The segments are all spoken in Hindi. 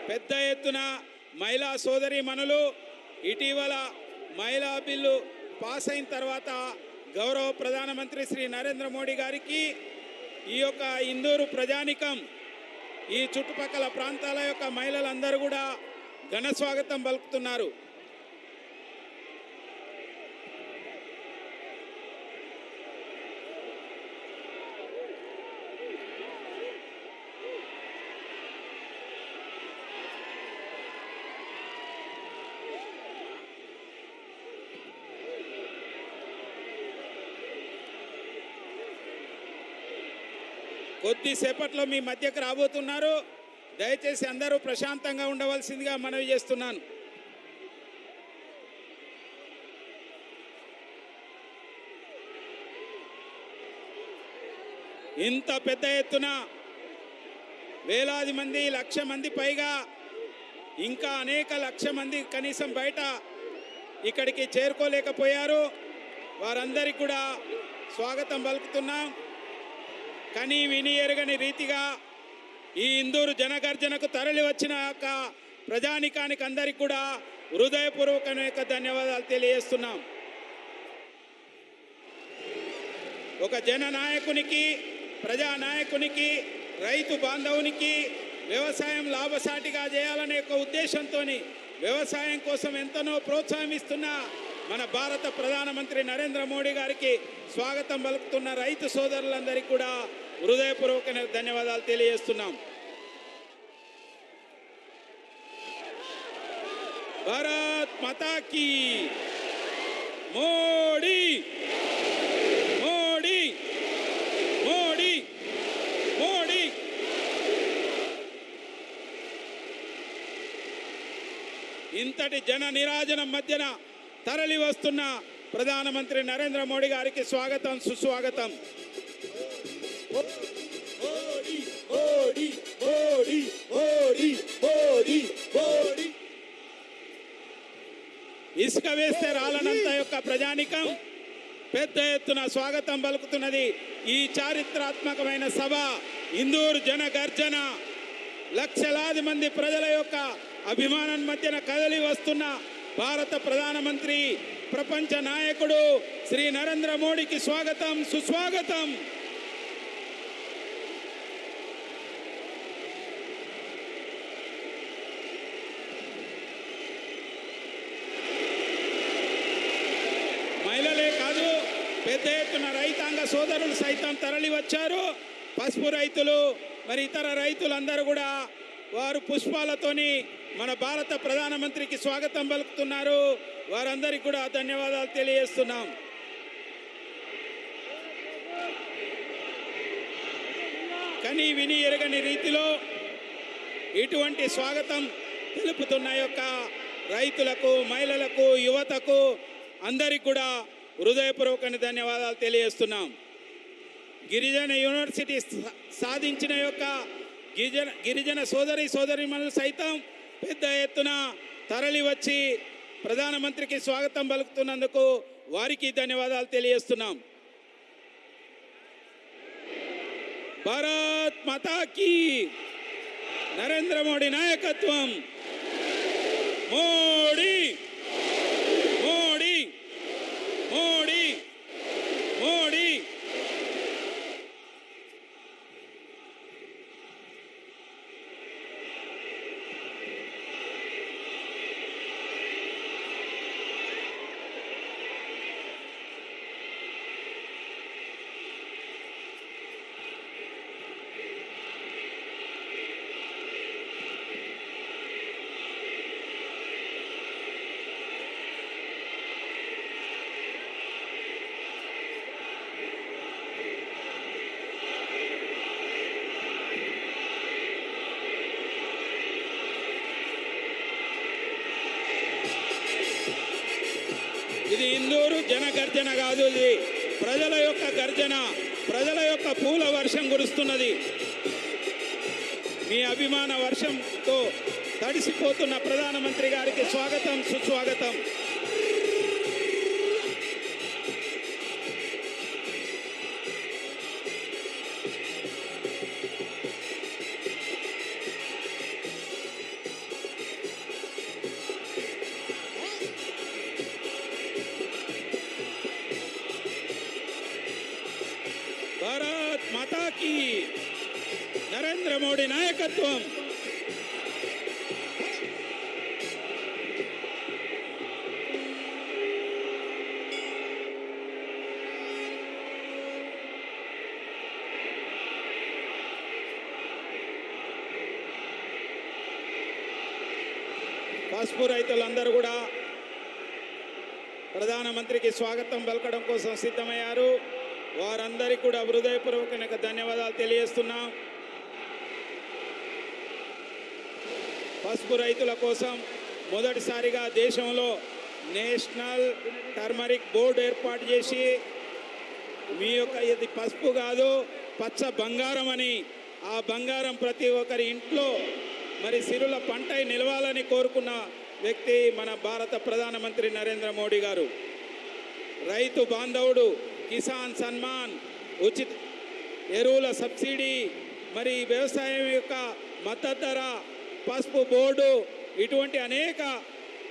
పెద్ద ఎత్తున మహిళా సోదరీమణులు ఇటీవల మహిళా బిల్లు పాస్ అయిన తర్వాత గౌరవ ప్రధానమంత్రి శ్రీ నరేంద్ర మోడీ గారికి ఈ యొక్క ఇందూరు ప్రజానికం ఈ చుట్టుపక్కల ప్రాంతాల యొక్క మహిళలందరూ కూడా ఘన స్వాగతం పలుకుతున్నారు. కొద్దిసేపట్లో మీ మధ్యకు రాబోతున్నారు. దయచేసి అందరూ ప్రశాంతంగా ఉండవలసిందిగా మనవి చేస్తున్నాను. ఇంత పెద్ద ఎత్తున వేలాది మంది, 1,00,000 మంది పైగా, ఇంకా అనేక లక్ష మంది కనీసం బయట ఇక్కడికి చేరుకోలేకపోయారు. వారందరికీ కూడా స్వాగతం పలుకుతున్నాం. కానీ విని ఎరగని రీతిగా ఈ ఇందూరు జనగర్జనకు తరలి వచ్చిన యొక్క ప్రజానికానికి అందరికీ కూడా హృదయపూర్వకమైన ధన్యవాదాలు తెలియజేస్తున్నాం. ఒక జననాయకునికి, ప్రజానాయకునికి, రైతు బాంధవునికి వ్యవసాయం లాభసాటిగా చేయాలనే ఒక ఉద్దేశంతో వ్యవసాయం కోసం ఎంతనో ప్రోత్సాహం ఇస్తున్న మన భారత ప్రధానమంత్రి నరేంద్ర మోడీ గారికి స్వాగతం పలుకుతున్న రైతు సోదరులందరికీ కూడా హృదయపూర్వకమైన ధన్యవాదాలు తెలియజేస్తున్నాం. భారత్ మాతా కీ మోడీ మోడీ మోడీ మోడీ. ఇంతటి జన నిరాజనం మధ్యన తరలి వస్తున్న ప్రధానమంత్రి నరేంద్ర మోడీ గారికి స్వాగతం, సుస్వాగతం. మోడీ మోడీ మోడీ మోడీ మోడీ మోడీ. ఇసుక వేస్తే రాలనంత యొక్క ప్రజానికం పెద్ద ఎత్తున స్వాగతం పలుకుతున్నది. ఈ చారిత్రాత్మకమైన సభ ఇందూరు జనగర్జన లక్షలాది మంది ప్రజల యొక్క అభిమానం మధ్యన కదలి వస్తున్న భారత ప్రధానమంత్రి, ప్రపంచ నాయకుడు శ్రీ నరేంద్ర మోడీకి స్వాగతం, సుస్వాగతం. మహిళలే కాదు, పెద్ద ఎత్తున రైతాంగ సోదరులు సైతం తరలి వచ్చారు. పసుపు రైతులు, మరి ఇతర రైతులందరూ కూడా వారు పుష్పాలతోని మన భారత ప్రధానమంత్రికి స్వాగతం పలుకుతున్నారు. వారందరికీ కూడా ధన్యవాదాలు తెలియజేస్తున్నాం. కానీ విని ఎరగని రీతిలో ఇటువంటి స్వాగతం తెలుపుతున్న యొక్క రైతులకు, మహిళలకు, యువతకు అందరికీ కూడా హృదయపూర్వకమైన ధన్యవాదాలు తెలియజేస్తున్నాం. గిరిజన యూనివర్సిటీ సాధించిన యొక్క గిరిజన సోదరీమణులు సైతం పెద్ద ఎత్తున తరలి వచ్చి ప్రధానమంత్రికి స్వాగతం పలుకుతున్నందుకు వారికి ధన్యవాదాలు తెలియజేస్తున్నాం. భారత్ మాతా కీ, నరేంద్ర మోడీ నాయకత్వం. మోడీ మోడీ మోడీ మోడీ. ఇది ఇందూరు జనగర్జన కాదు, ఇది ప్రజల యొక్క గర్జన, ప్రజల యొక్క పూల వర్షం కురుస్తున్నది. మీ అభిమాన వర్షంతో తడిసిపోతున్న ప్రధానమంత్రి గారికి స్వాగతం, సుస్వాగతం. की नरेंद्र मोदी नायकत्वम పసుపు రైతులందరూ కూడా ప్రధానమంత్రికి స్వాగతం పలకడం కోసం సిద్ధమయ్యారు. వారందరికీ కూడా హృదయపూర్వక ధన్యవాదాలు తెలియజేస్తున్నాం. పసుపు రైతుల కోసం మొదటిసారిగా దేశంలో నేషనల్ టర్మరిక్ బోర్డు ఏర్పాటు చేసి మీ యొక్క ఇది పసుపు కాదు పచ్చ బంగారం అని, ఆ బంగారం ప్రతి ఒక్కరి ఇంట్లో మరి సిరుల పంటై నిలవాలని కోరుకున్న వ్యక్తి మన భారత ప్రధానమంత్రి నరేంద్ర మోడీ గారు. రైతు బాంధవుడు, కిసాన్ సన్మాన్, ఉచిత ఎరువుల సబ్సిడీ, మరి వ్యవసాయం యొక్క మద్దతు ధర, పసుపు బోర్డు, ఇటువంటి అనేక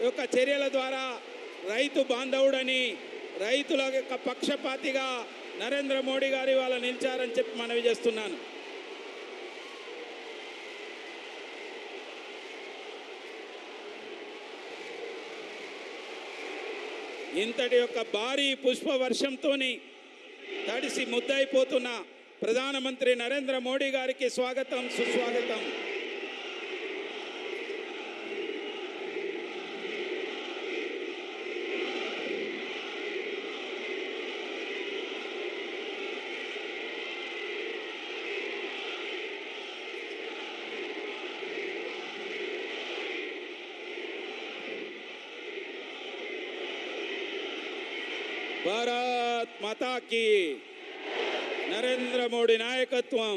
యొక్క చర్యల ద్వారా రైతు బాంధవుడని, రైతుల యొక్క పక్షపాతిగా నరేంద్ర మోడీ గారు ఇవాళ నిలిచారని చెప్పి మనవి చేస్తున్నాను. ఇంతటి యొక్క భారీ పుష్ప వర్షంతో తడిసి ముద్దయిపోతున్న ప్రధానమంత్రి నరేంద్ర మోడీ గారికి స్వాగతం, సుస్వాగతం. భారత్ మాతా కీ నరేంద్ర మోడీ నాయకత్వం.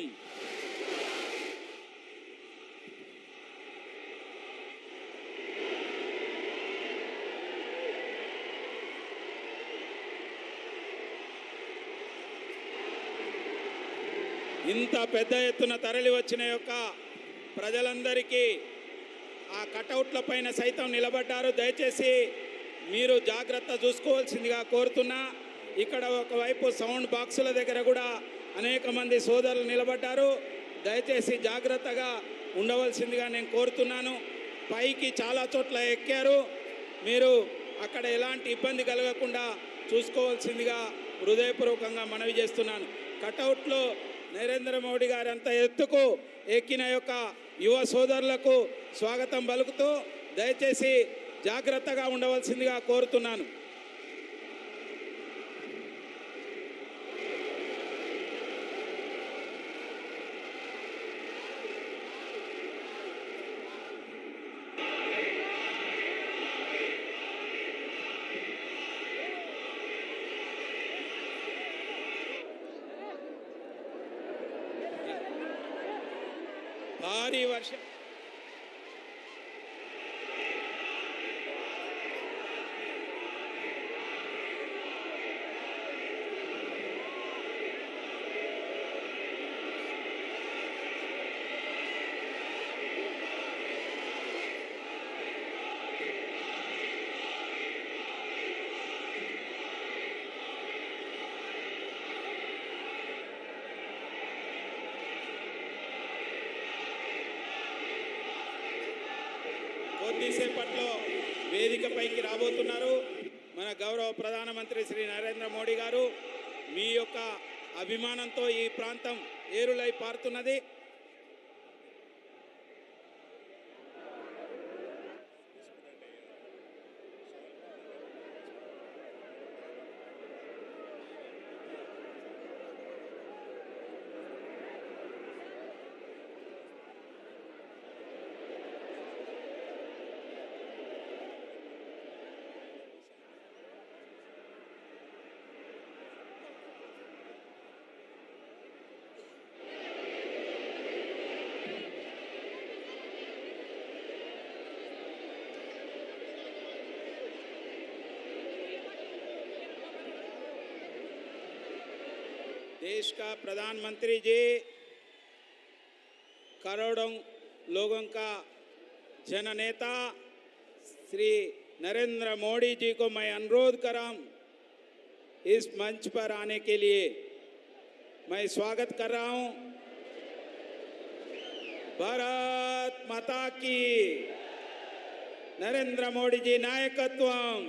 ఇంత పెద్ద ఎత్తున తరలి వచ్చిన యొక్క ప్రజలందరికీ ఆ కటౌట్ల పైన సైతం నిలబడ్డారు. దయచేసి మీరు జాగ్రత్త చూసుకోవాల్సిందిగా కోరుతున్నా. ఇక్కడ ఒకవైపు సౌండ్ బాక్సుల దగ్గర కూడా అనేక మంది సోదరులు నిలబడ్డారు. దయచేసి జాగ్రత్తగా ఉండవలసిందిగా నేను కోరుతున్నాను. పైకి చాలా చోట్ల ఎక్కారు, మీరు అక్కడ ఎలాంటి ఇబ్బంది కలగకుండా చూసుకోవాల్సిందిగా హృదయపూర్వకంగా మనవి చేస్తున్నాను. కటౌట్లో నరేంద్ర మోడీ గారి అంత ఎత్తుకు ఎక్కిన యొక్క యువ సోదరులకు స్వాగతం పలుకుతూ దయచేసి జాగ్రత్తగా ఉండవలసిందిగా కోరుతున్నాను. భారీ వర్షం కొద్దిసేపట్లో వేదికపైకి రాబోతున్నారు మన గౌరవ ప్రధానమంత్రి శ్రీ నరేంద్ర మోడీ గారు. మీ యొక్క అభిమానంతో ఈ ప్రాంతం ఏరులై పారుతున్నది. देश का प्रधानमंत्री जी करोड़ों लोगों का जननेता श्री नरेंद्र मोदी जी को मैं अनुरोध करां इस मंच पर आने के लिए। मैं स्वागत कर रहा हूं। भारत माता की, नरेंद्र मोदी जी नायकत्वम,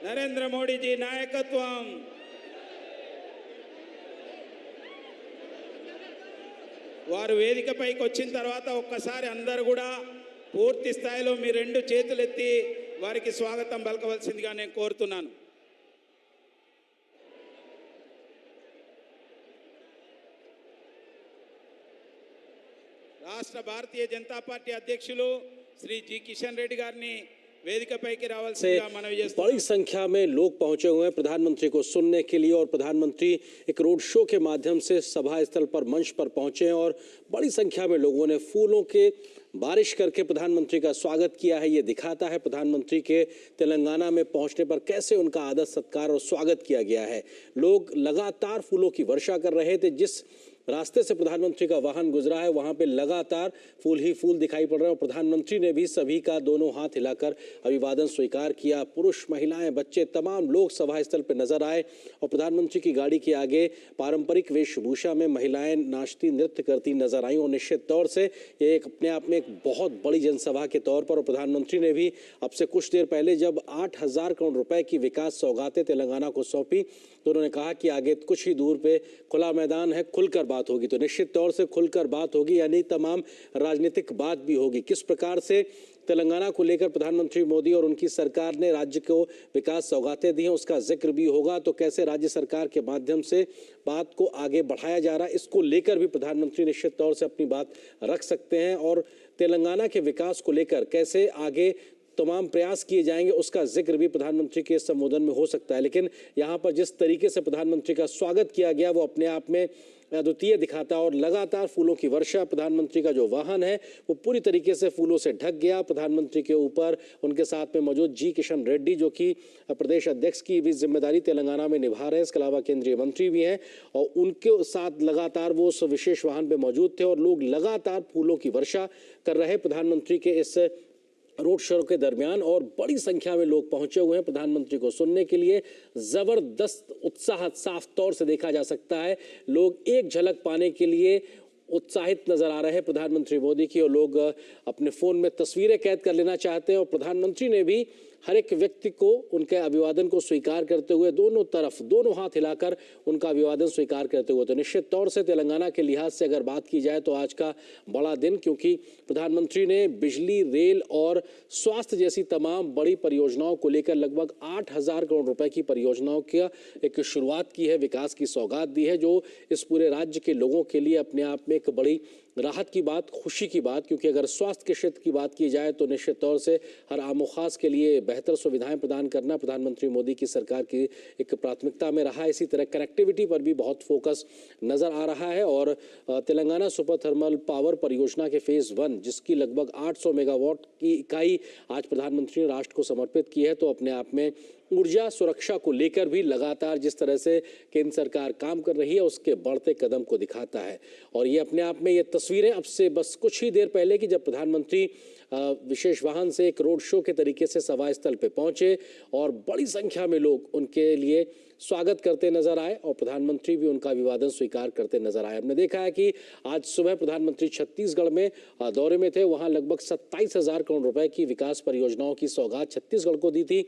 नरेंद्र मोदी जी नायकत्वम। వారు వేదికపైకి వచ్చిన తర్వాత ఒక్కసారి అందరూ కూడా పూర్తి స్థాయిలో మీ రెండు చేతులెత్తి వారికి స్వాగతం పలకవలసిందిగా నేను కోరుతున్నాను। రాష్ట్ర భారతీయ జనతా పార్టీ అధ్యక్షులు శ్రీ జి కిషన్ రెడ్డి గారిని వేదికపైకి రావాల్సిందిగా మనవి చేస్తున్నాను। बड़ी संख्या में लोग पहुंचे हुए हैं प्रधानमंत्री को सुनने के लिए और प्रधानमंत्री एक रोड शो के माध्यम से सभा स्थल पर मंच पर पहुंचे हैं और बड़ी संख्या में लोगों ने फूलों के बारिश करके प्रधानमंत्री का स्वागत किया है। ये दिखाता है प्रधानमंत्री के तेलंगाना में पहुंचने पर कैसे उनका आदर सत्कार और स्वागत किया गया है। लोग लगातार फूलों की वर्षा कर रहे थे। जिस रास्ते से प्रधानमंत्री का वाहन गुजरा है वहां पे लगातार फूल ही फूल दिखाई पड़ रहे हैं और प्रधानमंत्री ने भी सभी का दोनों हाथ हिलाकर अभिवादन स्वीकार किया। पुरुष, महिलाएं, बच्चे, तमाम लोग सभा स्थल पर नजर आए और प्रधानमंत्री की गाड़ी के आगे पारंपरिक वेशभूषा में महिलाएं नाचती नृत्य करती नजर आई और निश्चित तौर से ये एक अपने आप में एक बहुत बड़ी जनसभा के तौर पर। और प्रधानमंत्री ने भी अब से कुछ देर पहले जब 8,000 करोड़ रुपए की विकास सौगातें तेलंगाना को सौंपी तो उन्होंने कहा कि आगे कुछ ही दूर पे खुला मैदान है, खुलकर बात होगी। तो निश्चित तौर से खुलकर बात होगी, यानी तमाम राजनीतिक बात भी होगी। किस प्रकार से तेलंगाना को लेकर प्रधानमंत्री मोदी और उनकी सरकार ने राज्य को विकास सौगातें दी हैं उसका जिक्र भी होगा। तो कैसे राज्य सरकार के माध्यम से बात को आगे बढ़ाया जा रहा है इसको लेकर भी प्रधानमंत्री निश्चित तौर से अपनी बात रख सकते हैं और तेलंगाना के विकास को लेकर कैसे आगे तमाम प्रयास किए जाएंगे उसका जिक्र भी प्रधानमंत्री के संबोधन में हो सकता है। लेकिन यहाँ पर जिस तरीके से प्रधानमंत्री का स्वागत किया गया वो अपने आप में अद्वितीय दिखाता और लगातार फूलों की वर्षा। प्रधानमंत्री का जो वाहन है वो पूरी तरीके से फूलों से ढक गया। प्रधानमंत्री के ऊपर उनके साथ में मौजूद जी किशन रेड्डी जो कि प्रदेश अध्यक्ष की भी जिम्मेदारी तेलंगाना में निभा रहे हैं, इसके अलावा केंद्रीय मंत्री भी हैं और उनके साथ लगातार वो उस विशेष वाहन पे मौजूद थे और लोग लगातार फूलों की वर्षा कर रहे प्रधानमंत्री के इस रोड शो के दरमियान। और बड़ी संख्या में लोग पहुंचे हुए हैं प्रधानमंत्री को सुनने के लिए। जबरदस्त उत्साह साफ तौर से देखा जा सकता है। लोग एक झलक पाने के लिए उत्साहित नजर आ रहे हैं प्रधानमंत्री मोदी की और लोग अपने फोन में तस्वीरें कैद कर लेना चाहते हैं। और प्रधानमंत्री ने भी हर एक व्यक्ति को उनके अभिवादन को स्वीकार करते हुए दोनों तरफ दोनों हाथ हिलाकर उनका अभिवादन स्वीकार करते हुए। तो निश्चित तौर से तेलंगाना के लिहाज से अगर बात की जाए तो आज का बड़ा दिन, क्योंकि प्रधानमंत्री ने बिजली, रेल और स्वास्थ्य जैसी तमाम बड़ी परियोजनाओं को लेकर लगभग 8,000 करोड़ रुपए की परियोजनाओं की एक शुरुआत की है, विकास की सौगात दी है, जो इस पूरे राज्य के लोगों के लिए अपने आप में एक बड़ी राहत की बात, खुशी की बात। क्योंकि अगर स्वास्थ्य के क्षेत्र की बात की जाए तो निश्चित तौर से हर आम खास के लिए बेहतर सुविधाएं प्रदान करना प्रधानमंत्री मोदी की सरकार की एक प्राथमिकता में रहा है। इसी तरह कनेक्टिविटी पर भी बहुत फोकस नजर आ रहा है और तेलंगाना सुपर थर्मल पावर परियोजना के फेज 1 जिसकी लगभग 800 मेगावाट की इकाई आज प्रधानमंत्री ने राष्ट्र को समर्पित की है। तो अपने आप में ऊर्जा सुरक्षा को लेकर भी लगातार जिस तरह से केंद्र सरकार काम कर रही है उसके बढ़ते कदम को दिखाता है। और ये अपने आप में ये तस्वीरें अब से बस कुछ ही देर पहले की जब प्रधानमंत्री विशेष वाहन से एक रोड शो के तरीके से सभा स्थल पे पहुंचे और बड़ी संख्या में लोग उनके लिए स्वागत करते नजर आए और प्रधानमंत्री भी उनका अभिवादन स्वीकार करते नजर आए। हमने देखा है कि आज सुबह प्रधानमंत्री छत्तीसगढ़ में दौरे में थे, वहां लगभग 27,000 करोड़ रुपए की विकास परियोजनाओं की सौगात छत्तीसगढ़ को दी थी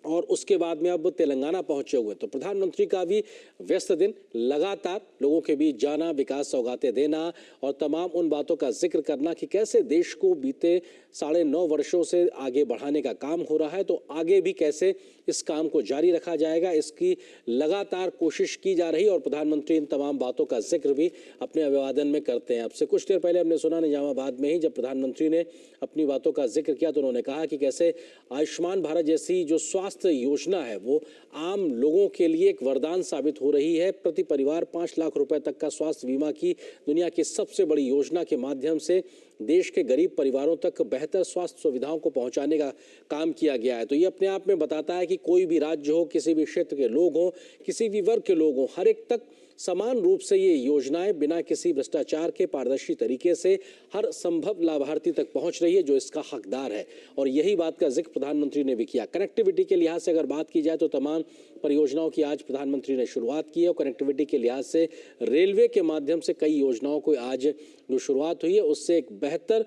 और उसके बाद में अब तेलंगाना पहुंचे हुए। तो प्रधानमंत्री का भी व्यस्त दिन, लगातार लोगों के बीच जाना, विकास सौगातें देना और तमाम उन बातों का जिक्र करना कि कैसे देश को बीते 9.5 वर्षों से आगे बढ़ाने का काम हो रहा है। तो आगे भी कैसे इस काम को जारी रखा जाएगा इसकी लगातार कोशिश की जा रही है और प्रधानमंत्री इन तमाम बातों का जिक्र भी अपने अभिवादन में करते हैं। अब से कुछ देर पहले हमने सुना निजामाबाद में ही जब प्रधानमंत्री ने अपनी बातों का जिक्र किया तो उन्होंने कहा कि कैसे आयुष्मान भारत जैसी जो स्वास्थ्य योजना है वो आम लोगों के लिए एक वरदान साबित हो रही है। प्रति परिवार 5 लाख रुपए तक का स्वास्थ्य बीमा की दुनिया की सबसे बड़ी योजना के माध्यम से देश के गरीब परिवारों तक बेहतर स्वास्थ्य सुविधाओं को पहुंचाने का काम किया गया है। तो ये अपने आप में बताता है कि कोई भी राज्य हो, किसी भी क्षेत्र के लोग हों, किसी भी वर्ग के लोग हों, हर एक तक समान रूप से ये योजनाएं बिना किसी भ्रष्टाचार के पारदर्शी तरीके से हर संभव लाभार्थी तक पहुंच रही है जो इसका हकदार है। और यही बात का जिक्र प्रधानमंत्री ने भी किया। कनेक्टिविटी के लिहाज से अगर बात की जाए तो तमाम परियोजनाओं की आज प्रधानमंत्री ने शुरुआत की है और कनेक्टिविटी के लिहाज से रेलवे के माध्यम से कई योजनाओं को आज जो शुरुआत हुई है उससे एक बेहतर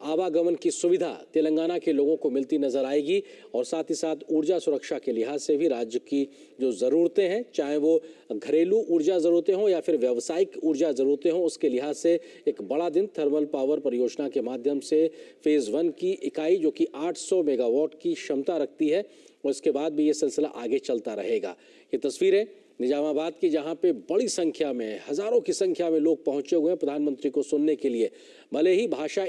आवागमन की सुविधा तेलंगाना के लोगों को मिलती नजर आएगी। और साथ ही साथ ऊर्जा सुरक्षा के लिहाज से भी राज्य की जो ज़रूरतें हैं, चाहे वो घरेलू ऊर्जा ज़रूरतें हों या फिर व्यावसायिक ऊर्जा ज़रूरतें हों, उसके लिहाज से एक बड़ा दिन थर्मल पावर परियोजना के माध्यम से फेज़ 1 की इकाई जो कि 800 मेगावाट की क्षमता रखती है और इसके बाद भी ये सिलसिला आगे चलता रहेगा। ये तस्वीरें निजामाबाद की जहां पे बड़ी संख्या में, हजारों की संख्या में लोग पहुंचे हुए हैं प्रधानमंत्री को सुनने के लिए। भले ही भाषा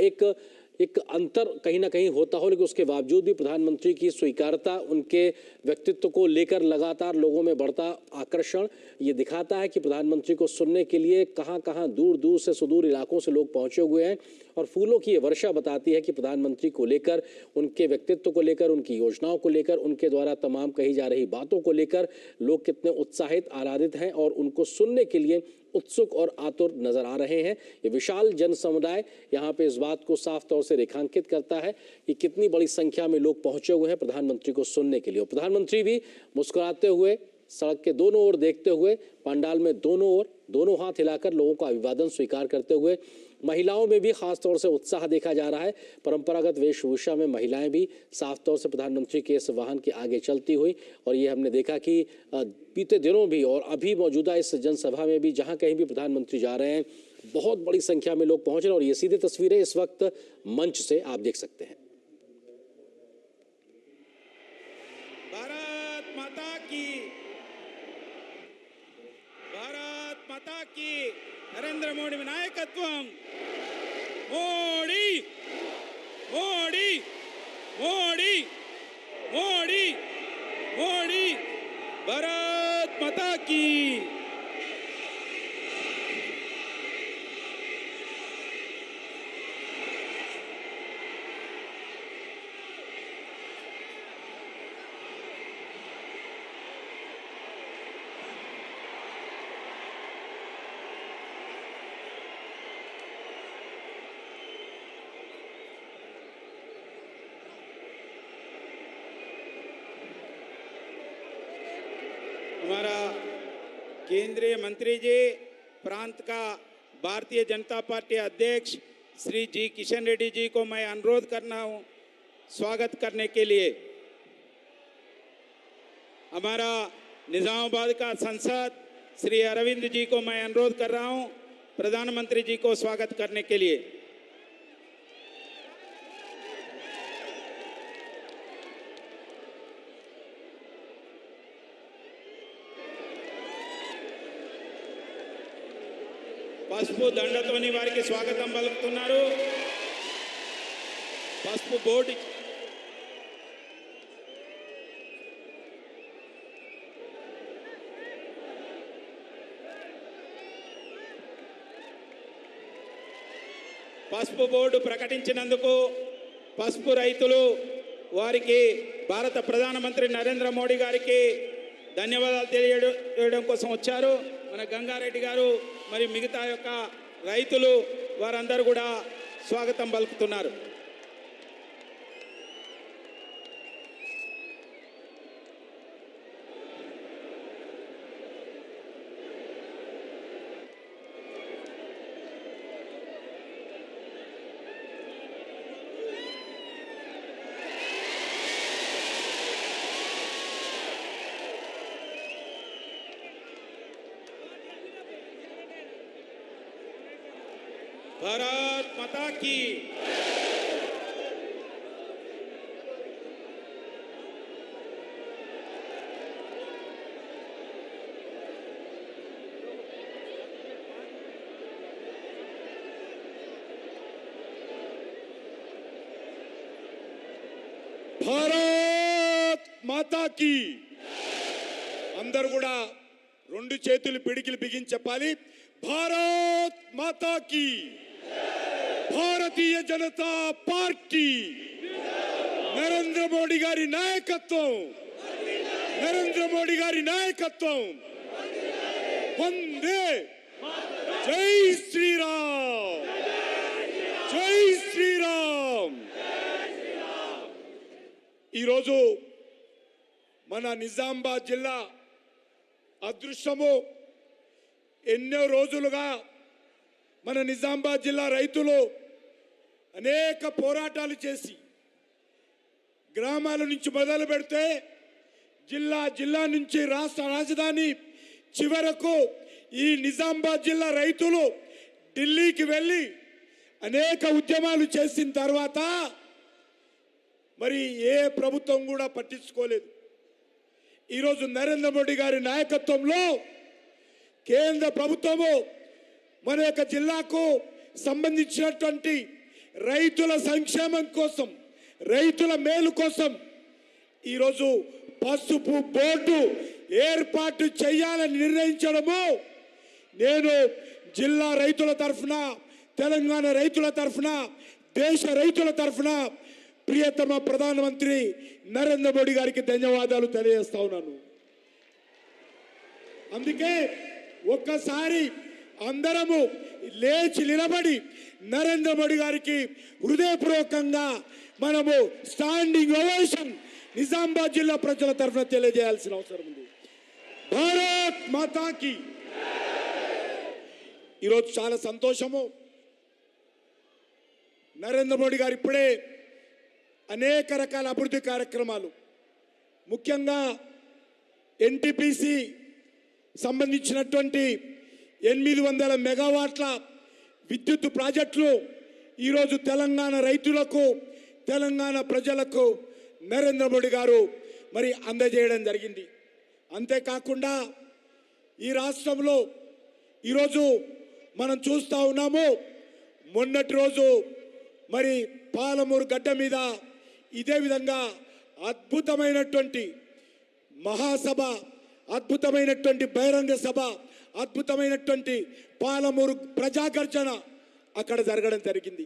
एक अंतर कहीं ना कहीं होता हो, लेकिन उसके बावजूद भी प्रधानमंत्री की स्वीकारता, उनके व्यक्तित्व को लेकर लगातार लोगों में बढ़ता आकर्षण ये दिखाता है कि प्रधानमंत्री को सुनने के लिए कहां कहां दूर दूर से सुदूर इलाकों से लोग पहुंचे हुए हैं। और फूलों की ये वर्षा बताती है कि प्रधानमंत्री को लेकर, उनके व्यक्तित्व को लेकर, उनकी योजनाओं को लेकर, उनके द्वारा तमाम कही जा रही बातों को लेकर लोग कितने उत्साहित, आराधित हैं और उनको सुनने के लिए उत्सुक और आतुर नजर आ रहे हैं। ये विशाल जन समुदाय यहाँ पे इस बात को साफ तौर से रेखांकित करता है कि कितनी बड़ी संख्या में लोग पहुंचे हुए हैं प्रधानमंत्री को सुनने के लिए। और प्रधानमंत्री भी मुस्कुराते हुए, सड़क के दोनों ओर देखते हुए, पंडाल में दोनों ओर दोनों हाथ हिलाकर लोगों का अभिवादन स्वीकार करते हुए, महिलाओं में भी खास तौर से उत्साह देखा जा रहा है। परंपरागत वेशभूषा में महिलाएं भी साफ तौर से प्रधानमंत्री के इस वाहन के आगे चलती हुई, और ये हमने देखा कि बीते दिनों भी और अभी मौजूदा इस जनसभा में भी जहां कहीं भी प्रधानमंत्री जा रहे हैं बहुत बड़ी संख्या में लोग पहुंच रहे हैं। और ये सीधे तस्वीरें इस वक्त मंच से आप देख सकते हैं। भारत माता की, भारत माता की, नरेंद्र मोदी नायकत्वम, मोदी मोदी मोदी मोदी मोदी, भारत माता की। हमारा केंद्रीय मंत्री जी, प्रांत का भारतीय जनता पार्टी अध्यक्ष श्री जी किशन रेड्डी जी को मैं अनुरोध करना हूं स्वागत करने के लिए। हमारा निजामाबाद का सांसद श्री अरविंद जी को मैं अनुरोध कर रहा हूं प्रधानमंत्री जी को स्वागत करने के लिए। పసుపు దండతోని వారికి స్వాగతం పలుకుతున్నారు. పసుపు బోర్డు ప్రకటించినందుకు పసుపు రైతులు వారికి భారత ప్రధానమంత్రి నరేంద్ర మోడీ గారికి ధన్యవాదాలు తెలియజేయడం కోసం వచ్చారు. మన గంగారెడ్డి గారు మరి మిగతా యొక్క రైతులు వారందరూ కూడా స్వాగతం పలుకుతున్నారు. भारत माता की। భారత్ మాతా కీ. అందరూ కూడా రెండు చేతులు పిడికిలు బిగించి చెప్పాలి. భారత్ మాతా కీ. భారతీయ జనతా పార్టీ, నరేంద్ర మోడీ గారి నాయకత్వం, నరేంద్ర మోడీ గారి నాయకత్వం. వందే జై శ్రీరామ్ జై శ్రీరామ్. ఈరోజు మన నిజామాబాద్ జిల్లా అదృష్టము. ఎన్నో రోజులుగా మన నిజామాబాద్ జిల్లా రైతులు అనేక పోరాటాలు చేసి గ్రామాల నుంచి మొదలు పెడితే జిల్లా నుంచి రాష్ట్ర రాజధాని చివరకు ఈ నిజామాబాద్ జిల్లా రైతులు ఢిల్లీకి వెళ్ళి అనేక ఉద్యమాలు చేసిన తర్వాత మరి ఏ ప్రభుత్వం కూడా పట్టించుకోలేదు. ఈరోజు నరేంద్ర మోడీ గారి నాయకత్వంలో కేంద్ర ప్రభుత్వము మన యొక్క జిల్లాకు సంబంధించినటువంటి రైతుల సంక్షేమం కోసం, రైతుల మేలు కోసం ఈరోజు పసుపు బోర్డు ఏర్పాటు చేయాలని నిర్ణయించడము నేను జిల్లా రైతుల తరఫున, తెలంగాణ రైతుల తరఫున, దేశ రైతుల తరఫున ప్రియతమ ప్రధానమంత్రి నరేంద్ర మోడీ గారికి ధన్యవాదాలు తెలియజేస్తా ఉన్నాను. అందుకే ఒక్కసారి అందరము లేచి నిలబడి నరేంద్ర మోడీ గారికి హృదయపూర్వకంగా మనము స్టాండింగ్ ఓవేషన్ నిజామాబాద్ జిల్లా ప్రజల తరఫున తెలియజేయాల్సిన అవసరం ఉంది. భారత్ మాతాకి. ఈరోజు చాలా సంతోషము. నరేంద్ర మోడీ గారు ఇప్పుడే అనేక రకాల అభివృద్ధి కార్యక్రమాలు, ముఖ్యంగా ఎన్టీపీసీ సంబంధించినటువంటి 800 మెగావాట్ల విద్యుత్ ప్రాజెక్టులు ఈరోజు తెలంగాణ రైతులకు, తెలంగాణ ప్రజలకు నరేంద్ర మోడీ గారు మరి అందజేయడం జరిగింది. అంతేకాకుండా ఈ రాష్ట్రంలో ఈరోజు మనం చూస్తూ ఉన్నాము. మొన్నటి రోజు మరి పాలమూరు గడ్డ మీద ఇదే విధంగా అద్భుతమైనటువంటి మహాసభ, అద్భుతమైనటువంటి బహిరంగ సభ, అద్భుతమైనటువంటి పాలమూరు ప్రజాగర్జన అక్కడ జరగడం జరిగింది.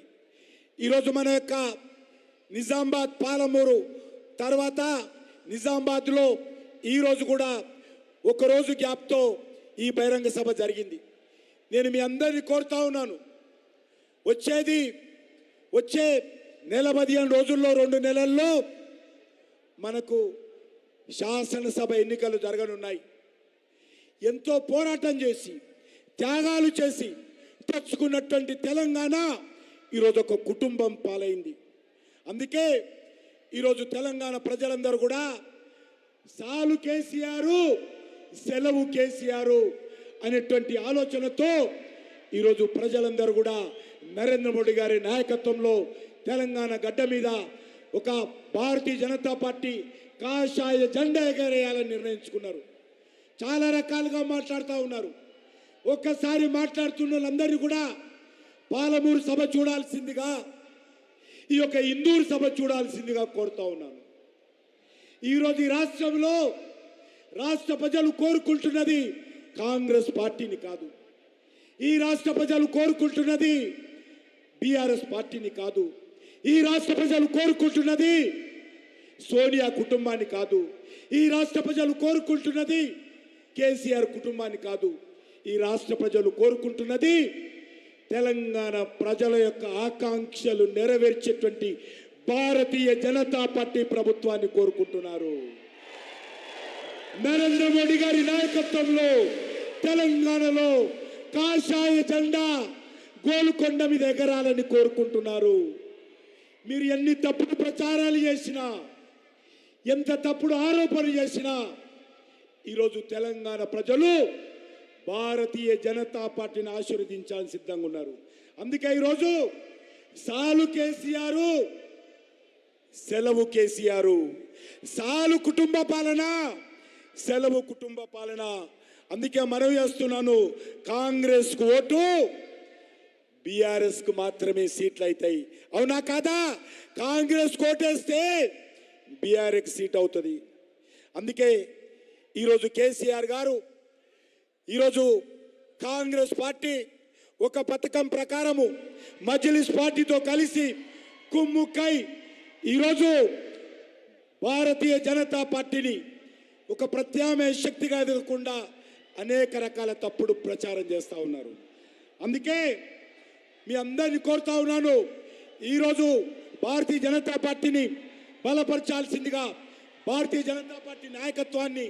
ఈరోజు మన యొక్క నిజామాబాద్ పాలమూరు తర్వాత నిజామాబాద్లో ఈరోజు కూడా ఒకరోజు గ్యాప్తో ఈ బహిరంగ సభ జరిగింది. నేను మీ అందరినీ కోరుతా ఉన్నాను, వచ్చే నెల 15 రోజుల్లో 2 నెలల్లో మనకు శాసనసభ ఎన్నికలు జరగనున్నాయి. ఎంతో పోరాటం చేసి, త్యాగాలు చేసి తెచ్చుకున్నటువంటి తెలంగాణ ఈరోజు ఒక కుటుంబం పాలైంది. అందుకే ఈరోజు తెలంగాణ ప్రజలందరూ కూడా సాలు కేసీఆర్, సెలవు కేసీఆర్ అనేటువంటి ఆలోచనతో ఈరోజు ప్రజలందరూ కూడా నరేంద్ర మోడీ గారి నాయకత్వంలో తెలంగాణ గడ్డ మీద ఒక భారతీయ జనతా పార్టీ కాషాయ జెండా ఎగరేయాలని నిర్ణయించుకున్నారు. చాలా రకాలుగా మాట్లాడుతూ ఉన్నారు. ఒక్కసారి మాట్లాడుతున్న వాళ్ళందరినీ కూడా పాలమూరు సభ చూడాల్సిందిగా, ఈ యొక్క ఇందూరు సభ చూడాల్సిందిగా కోరుతా ఉన్నాను. ఈరోజు ఈ రాష్ట్రంలో రాష్ట్ర ప్రజలు కోరుకుంటున్నది కాంగ్రెస్ పార్టీని కాదు. ఈ రాష్ట్ర ప్రజలు కోరుకుంటున్నది బీఆర్ఎస్ పార్టీని కాదు. ఈ రాష్ట్ర ప్రజలు కోరుకుంటున్నది సోనియా కుటుంబాన్ని కాదు. ఈ రాష్ట్ర ప్రజలు కోరుకుంటున్నది కేసీఆర్ కుటుంబాన్ని కాదు. ఈ రాష్ట్ర ప్రజలు కోరుకుంటున్నది తెలంగాణ ప్రజల యొక్క ఆకాంక్షలు నెరవేర్చేటువంటి భారతీయ జనతా పార్టీ ప్రభుత్వాన్ని కోరుకుంటున్నారు. నరేంద్ర మోడీ గారి నాయకత్వంలో తెలంగాణలో కాషాయ జెండా గోల్కొండ మీద ఎగరాలని కోరుకుంటున్నారు. మీరు ఎన్ని తప్పుడు ప్రచారాలు చేసినా, ఎంత తప్పుడు ఆరోపణలు చేసినా ఈరోజు తెలంగాణ ప్రజలు భారతీయ జనతా పార్టీని ఆశీర్వదించాలని సిద్ధంగా ఉన్నారు. అందుకే ఈరోజు సాలు కేసీఆర్, సెలవు కేసీఆర్, సాలు కుటుంబ పాలన, సెలవు కుటుంబ పాలన. అందుకే మనవి చేస్తున్నాను, కాంగ్రెస్ కు ఓటు, బీఆర్ఎస్ కు మాత్రమే సీట్లు అవుతాయి. అవునా కాదా? కాంగ్రెస్ కోటేస్తే బీఆర్ఎస్ సీట్ అవుతుంది. అందుకే ఈరోజు కేసీఆర్ గారు, ఈరోజు కాంగ్రెస్ పార్టీ ఒక పథకం ప్రకారము మజ్లిస్ పార్టీతో కలిసి కుమ్ముక్కై ఈరోజు భారతీయ జనతా పార్టీని ఒక ప్రత్యామ్నాయ శక్తిగా ఎదగకుండా అనేక రకాల తప్పుడు ప్రచారం చేస్తూ ఉన్నారు. అందుకే మీ అందరిని కోరుతా ఉన్నాను, ఈరోజు భారతీయ జనతా పార్టీని బలపరచాల్సిందిగా, భారతీయ జనతా పార్టీ నాయకత్వాన్ని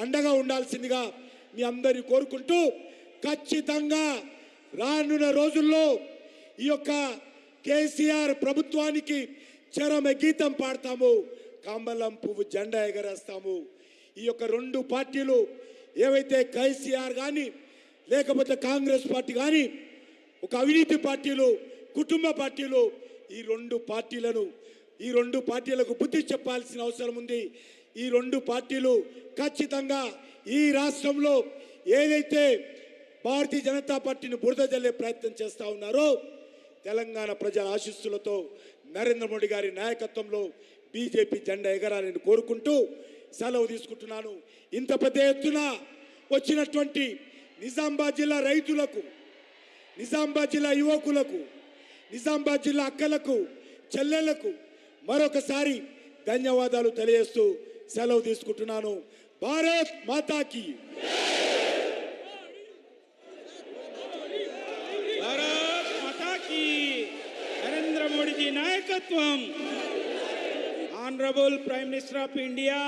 అండగా ఉండాల్సిందిగా మీ అందరిని కోరుకుంటూ, ఖచ్చితంగా రానున్న రోజుల్లో ఈ యొక్క కేసీఆర్ ప్రభుత్వానికి చరమ గీతం పాడతాము, కమలం పువ్వు జెండా ఎగరేస్తాము. ఈ యొక్క రెండు పార్టీలు ఏవైతే కేసీఆర్ కానీ లేకపోతే కాంగ్రెస్ పార్టీ కానీ ఒక అవినీతి పార్టీలు, కుటుంబ పార్టీలు, ఈ రెండు పార్టీలకు బుద్ధి చెప్పాల్సిన అవసరం ఉంది. ఈ రెండు పార్టీలు ఖచ్చితంగా ఈ రాష్ట్రంలో ఏదైతే భారతీయ జనతా పార్టీని బురద జల్లే ప్రయత్నం చేస్తూ ఉన్నారో, తెలంగాణ ప్రజల ఆశీస్సులతో నరేంద్ర మోడీ గారి నాయకత్వంలో బీజేపీ జెండా ఎగరాలని కోరుకుంటూ సెలవు తీసుకుంటున్నాను. ఇంత పెద్ద ఎత్తున వచ్చినటువంటి నిజామాబాద్ జిల్లా రైతులకు, నిజామాబాద్ జిల్లా యువకులకు, నిజామాబాద్ జిల్లా అక్కలకు, చెల్లెళ్లకు మరొకసారి ధన్యవాదాలు తెలియజేస్తూ సెలవు తీసుకుంటున్నాను. భారత్ మాతాకి. भारत माता की, नरेंद्र मोदी जी नायकत्वम. Honourable prime minister of India,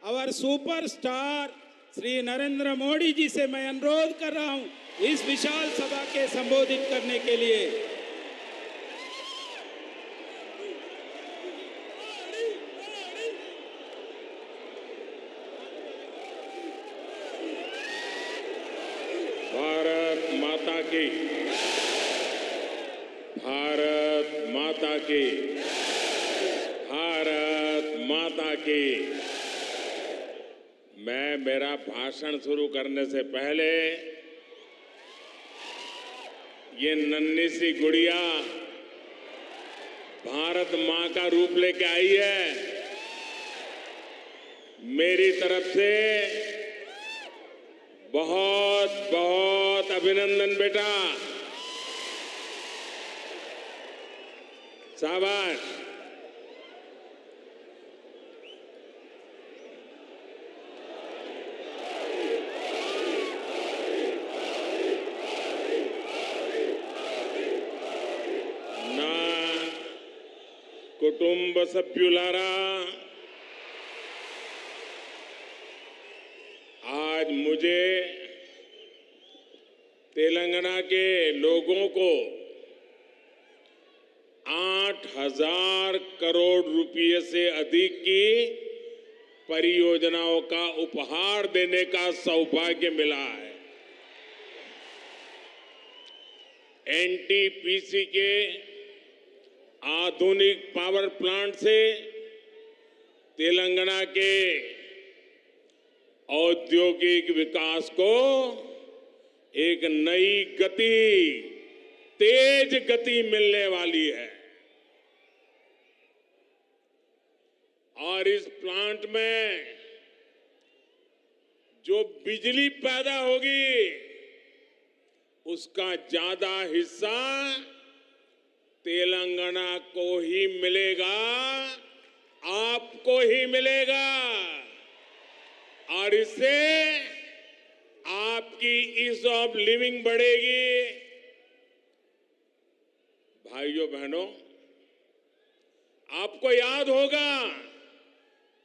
our superstar Shri Narendra Modi ji से मैं अनुरोध कर रहा हूं इस विशाल सभा के संबोधित करने के लिए. भारत माता की, भारत माता की, भारत माता की. मैं मेरा भाषण शुरू करने से पहले ये नन्ही सी गुड़िया भारत मां का रूप लेके आई है. मेरी तरफ से बहुत बहुत अभिनंदन बेटा, शाबाश. నా కుటుంబ సభ్యులారా, आज मुझे तेलंगाना के लोगों को 8,000 करोड़ रुपए से अधिक की परियोजनाओं का उपहार देने का सौभाग्य मिला है. एनटीपीसी के आधुनिक पावर प्लांट से तेलंगाना के औद्योगिक विकास को एक नई गति, तेज गति मिलने वाली है. और इस प्लांट में जो बिजली पैदा होगी उसका ज्यादा हिस्सा तेलंगाना को ही मिलेगा, आपको ही मिलेगा. और इससे आपकी ईज ऑफ लिविंग बढ़ेगी. भाइयों बहनों, आपको याद होगा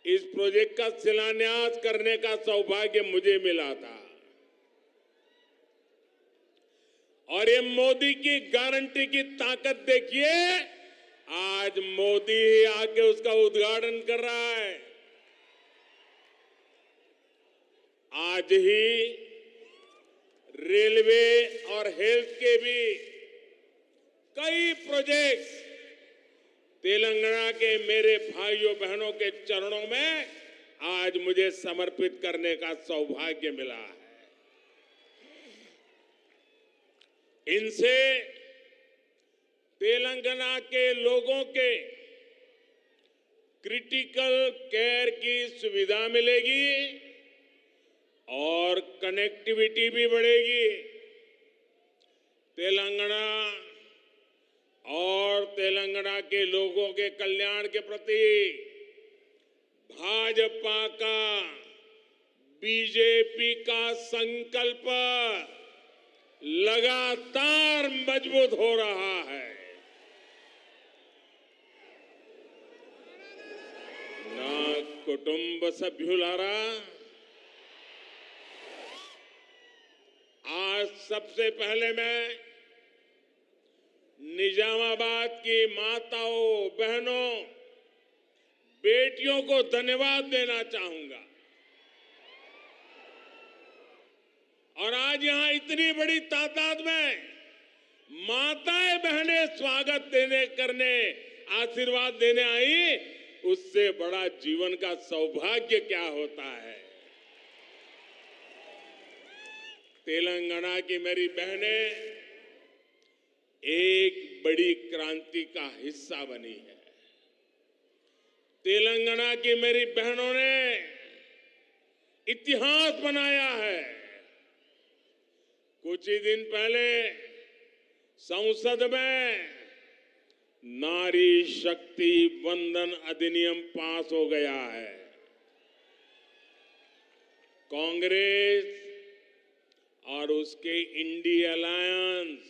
इस प्रोजेक्ट का शिलान्यास करने का सौभाग्य मुझे मिला था. और ये मोदी की गारंटी की ताकत देखिए, आज मोदी ही आके उसका उद्घाटन कर रहा है. आज ही रेलवे और हेल्थ के भी कई प्रोजेक्ट्स तेलंगाना के मेरे भाइयों बहनों के चरणों में आज मुझे समर्पित करने का सौभाग्य मिला है. इनसे तेलंगाना के लोगों के क्रिटिकल केयर की सुविधा मिलेगी और कनेक्टिविटी भी बढ़ेगी. तेलंगाना और तेलंगाना के लोगों के कल्याण के प्रति भाजपा का बीजेपी का संकल्प लगातार मजबूत हो रहा है। నా కుటుంబ సభ్యులారా, आज सबसे पहले मैं निजामाबाद की माताओं, बहनों, बेटियों को धन्यवाद देना चाहूंगा। और आज यहां इतनी बड़ी तादाद में माताएं बहनें स्वागत करने आशीर्वाद देने आई, उससे बड़ा जीवन का सौभाग्य क्या होता है। तेलंगाना की मेरी बहनें एक बड़ी क्रांति का हिस्सा बनी है। तेलंगाना की मेरी बहनों ने इतिहास बनाया है। कुछ ही दिन पहले संसद में नारी शक्ति वंदन अधिनियम पास हो गया है। कांग्रेस और उसके इंडी अलायंस,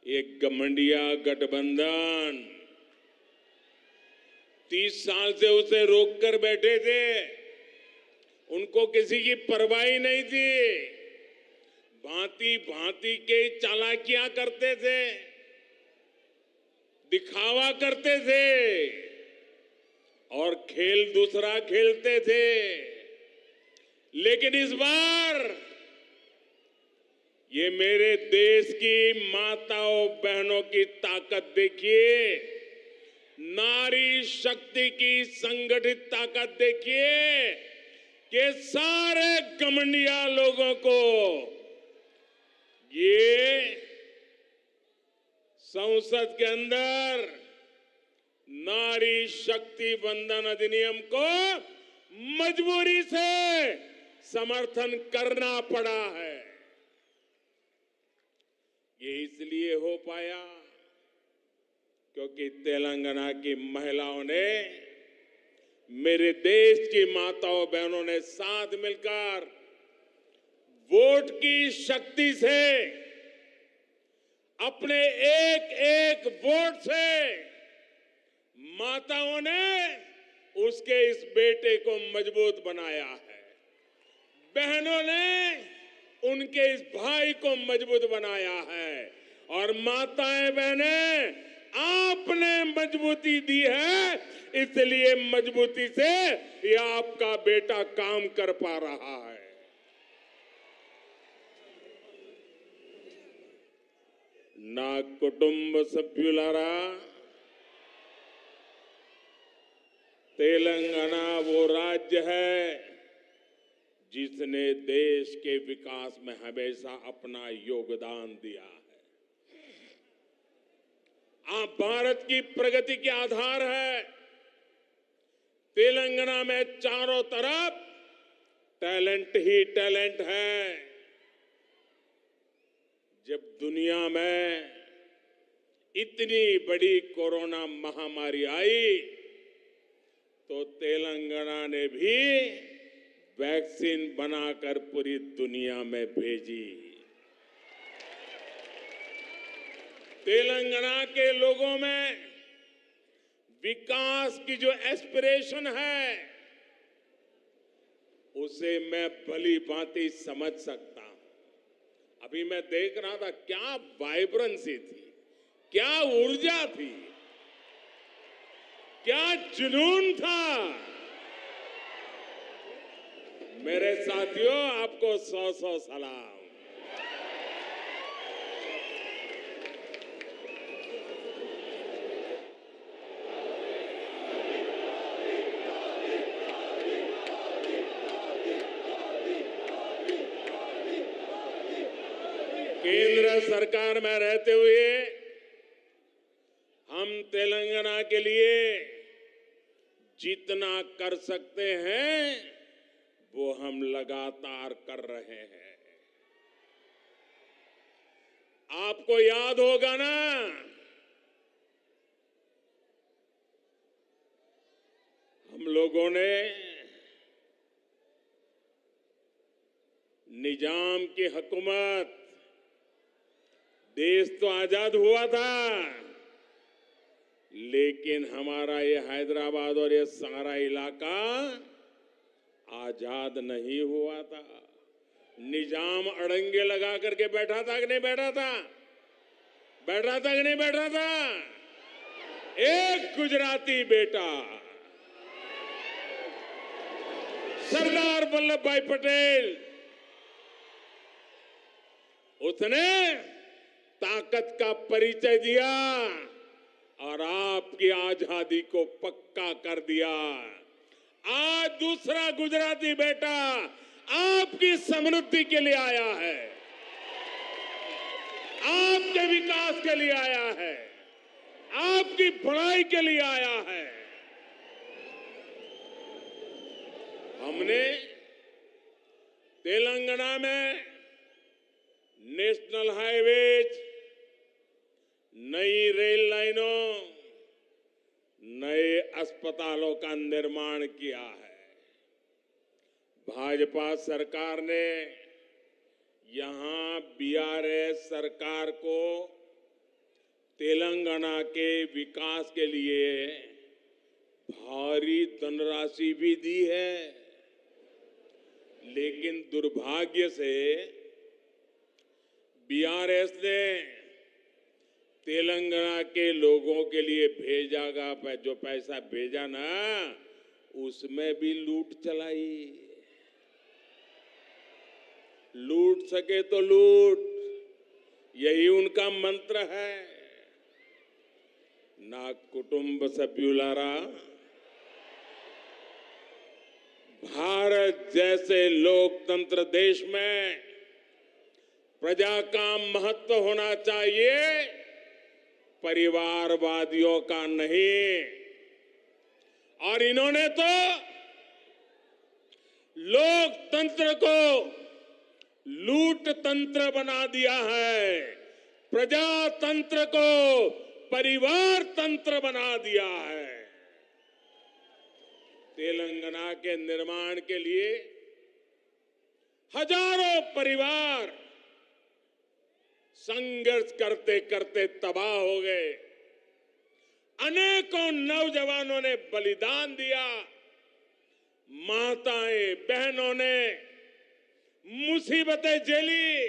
एक गठबंधन गठबंधन 30 साल से उसे रोककर बैठे थे। उनको किसी की परवाह नहीं थी। भांति भांति के चालाकियां करते थे, दिखावा करते थे और खेल दूसरा खेलते थे। लेकिन इस बार ये मेरे देश की माताओं बहनों की ताकत देखिए, नारी शक्ति की संगठित ताकत देखिए कि सारे घमंडिया लोगों को ये संसद के अंदर नारी शक्ति वंदन अधिनियम को मजबूरी से समर्थन करना पड़ा है। ये इसलिए हो पाया क्योंकि तेलंगाना की महिलाओं ने, मेरे देश की माताओं बहनों ने साथ मिलकर वोट की शक्ति से, अपने एक एक वोट से माताओं ने उसके इस बेटे को मजबूत बनाया है। बहनों ने उनके इस भाई को मजबूत बनाया है। और माताएं बहनें, आपने मजबूती दी है, इसलिए मजबूती से ये आपका बेटा काम कर पा रहा है। నా కుటుంబ సభ్యులారా, तेलंगाना वो राज्य है जिसने देश के विकास में हमेशा अपना योगदान दिया है। आप भारत की प्रगति के आधार है। तेलंगाना में चारों तरफ टैलेंट ही टैलेंट है। जब दुनिया में इतनी बड़ी कोरोना महामारी आई तो तेलंगाना ने भी वैक्सीन बनाकर पूरी दुनिया में भेजी। तेलंगाना के लोगों में विकास की जो एस्पिरेशन है, उसे मैं भली भांति समझ सकता हूं। अभी मैं देख रहा था, क्या वाइब्रेंसी थी, क्या ऊर्जा थी, क्या जुनून था। मेरे साथियों, आपको 100 सलाम। केंद्र सरकार में रहते हुए हम तेलंगाना के लिए जितना कर सकते हैं वो हम लगातार कर रहे हैं। आपको याद होगा ना, हम लोगों ने निजाम की हुकूमत, देश तो आजाद हुआ था, लेकिन हमारा ये हैदराबाद और ये सारा इलाका आजाद नहीं हुआ था। निजाम अड़ंगे लगा करके बैठा था कि नहीं बैठा था? बैठा था कि नहीं बैठा था? एक गुजराती बेटा सरदार वल्लभ भाई पटेल, उसने ताकत का परिचय दिया और आपकी आजादी को पक्का कर दिया। आज दूसरा गुजराती बेटा आपकी समृद्धि के लिए आया है, आपके विकास के लिए आया है, आपकी बढ़ाई के लिए आया है। हमने तेलंगाना में नेशनल हाईवेज, नई रेल लाइनों, नए अस्पतालों का निर्माण किया है। भाजपा सरकार ने यहां बीआरएस सरकार को तेलंगाना के विकास के लिए भारी धनराशि भी दी है, लेकिन दुर्भाग्य से बीआरएस ने तेलंगाना के लोगों के लिए भेजा जो पैसा भेजा ना, उसमें भी लूट चलाई। लूट सके तो लूट, यही उनका मंत्र है। ना कुटुंब सभ्युलारा, भारत जैसे लोकतंत्र देश में प्रजा का महत्व होना चाहिए, परिवारवादियों का नहीं। और इन्होंने तो लोकतंत्र को लूट तंत्र बना दिया है, प्रजातंत्र को परिवार तंत्र बना दिया है। तेलंगाना के निर्माण के लिए हजारों परिवार संघर्ष करते करते तबाह हो गए। अनेकों नौजवानों ने बलिदान दिया, माताएं बहनों ने मुसीबतें झेली,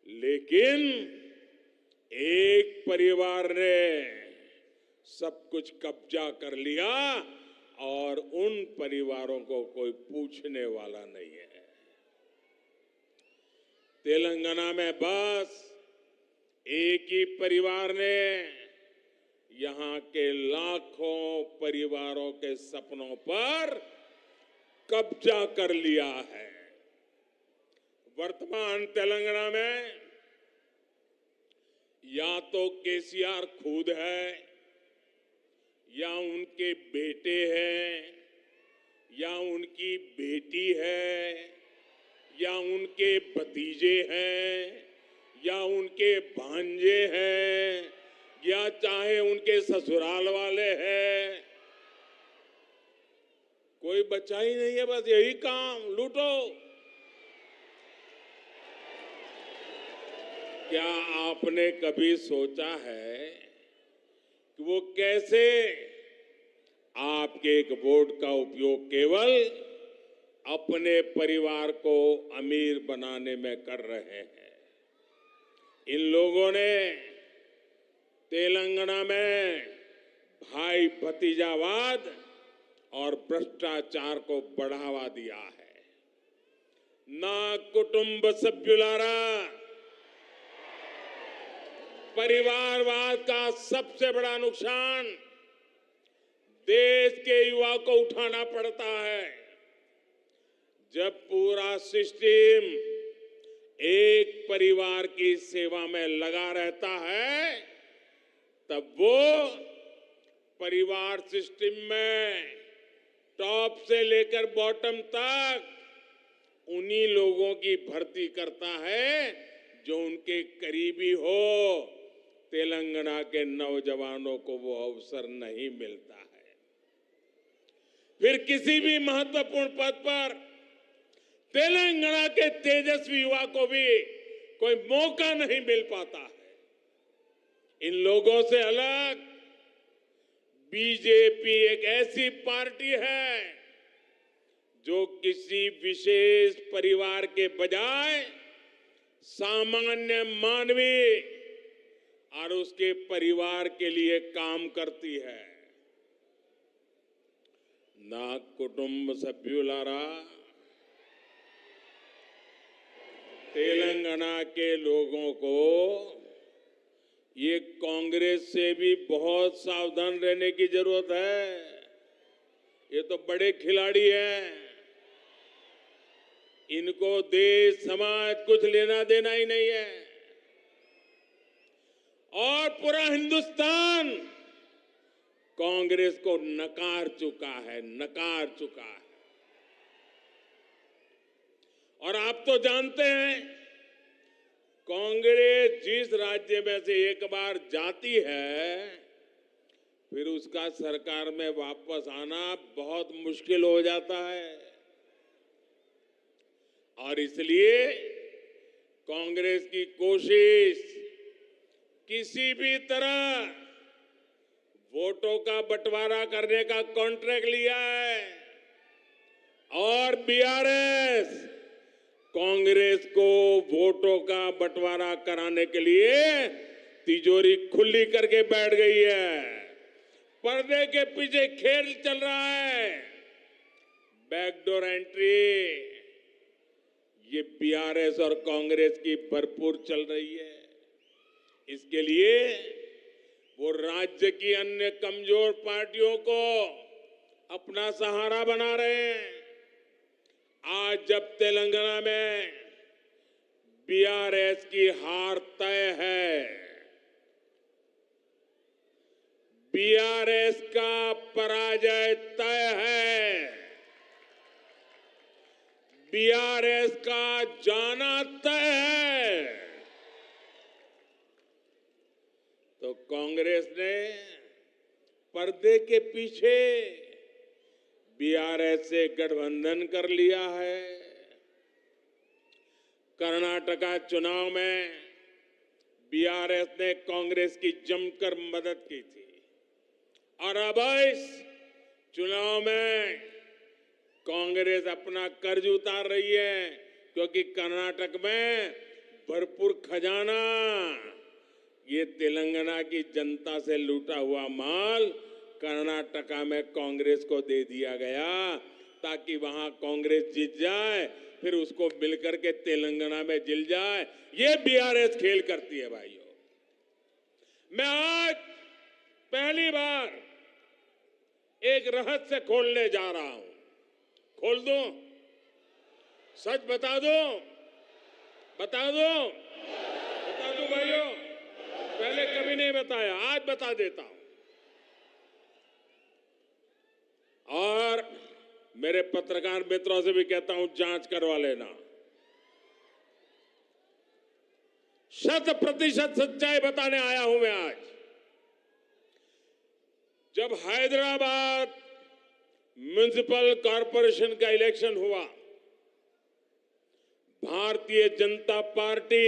लेकिन एक परिवार ने सब कुछ कब्जा कर लिया और उन परिवारों को कोई पूछने वाला नहीं है। तेलंगाना में बस एक ही परिवार ने यहां के लाखों परिवारों के सपनों पर कब्जा कर लिया है। वर्तमान तेलंगाना में या तो केसीआर खुद है, या उनके बेटे हैं, या उनकी बेटी है, या उनके भतीजे हैं, या उनके भांजे हैं, या चाहे उनके ससुराल वाले हैं। कोई बचा ही नहीं है, बस यही काम, लूटो। क्या आपने कभी सोचा है कि वो कैसे आपके एक वोट का उपयोग केवल अपने परिवार को अमीर बनाने में कर रहे हैं? इन लोगों ने तेलंगाना में भाई भतीजावाद और भ्रष्टाचार को बढ़ावा दिया है। ना कुटुंब सभ्युलारा, परिवारवाद का सबसे बड़ा नुकसान देश के युवा को उठाना पड़ता है। जब पूरा सिस्टम एक परिवार की सेवा में लगा रहता है, तब वो परिवार सिस्टम में टॉप से लेकर बॉटम तक उन्हीं लोगों की भर्ती करता है जो उनके करीबी हो। तेलंगाना के नौजवानों को वो अवसर नहीं मिलता है। फिर किसी भी महत्वपूर्ण पद पर तेलंगाना के तेजस्वी युवा को भी कोई मौका नहीं मिल पाता है। इन लोगों से अलग बीजेपी एक ऐसी पार्टी है जो किसी विशेष परिवार के बजाय सामान्य मानवी और उसके परिवार के लिए काम करती है। ना कुटुंब सभ्युलारा, तेलंगाना के लोगों को ये कांग्रेस से भी बहुत सावधान रहने की जरूरत है। ये तो बड़े खिलाड़ी हैं, इनको देश समाज कुछ लेना देना ही नहीं है। और पूरा हिंदुस्तान कांग्रेस को नकार चुका है, नकार चुका है। और आप तो जानते हैं, कांग्रेस जिस राज्य में से एक बार जाती है, फिर उसका सरकार में वापस आना बहुत मुश्किल हो जाता है। और इसलिए कांग्रेस की कोशिश किसी भी तरह वोटों का बंटवारा करने का कॉन्ट्रैक्ट लिया है और बीआरएस कांग्रेस को वोटों का बंटवारा कराने के लिए तिजोरी खुली करके बैठ गई है। पर्दे के पीछे खेल चल रहा है, बैकडोर एंट्री ये बीआरएस और कांग्रेस की भरपूर चल रही है। इसके लिए वो राज्य की अन्य कमजोर पार्टियों को अपना सहारा बना रहे हैं। आज जब तेलंगाना में बीआरएस की हार तय है, बीआरएस का पराजय तय है, बीआरएस का जाना तय है, तो कांग्रेस ने पर्दे के पीछे बीआरएस से गठबंधन कर लिया है। कर्नाटका चुनाव में बीआरएस ने कांग्रेस की जमकर मदद की थी और अब इस चुनाव में कांग्रेस अपना कर्ज उतार रही है, क्योंकि कर्नाटक में भरपूर खजाना ये तेलंगाना की जनता से लूटा हुआ माल कर्नाटका में कांग्रेस को दे दिया गया ताकि वहां कांग्रेस जीत जाए, फिर उसको मिलकर के तेलंगाना में जिल जाए। ये बीआरएस खेल करती है भाइयों। मैं आज पहली बार एक रहस्य खोलने जा रहा हूं। खोल दूं? सच बता दूं? बता दूं? बता दूं भाइयों? पहले कभी नहीं बताया, आज बता देता हूं। और मेरे पत्रकार मित्रों से भी कहता हूं, जांच करवा लेना। 100% सच्चाई बताने आया हूं मैं आज। जब हैदराबाद म्युनिसिपल कॉरपोरेशन का इलेक्शन हुआ, भारतीय जनता पार्टी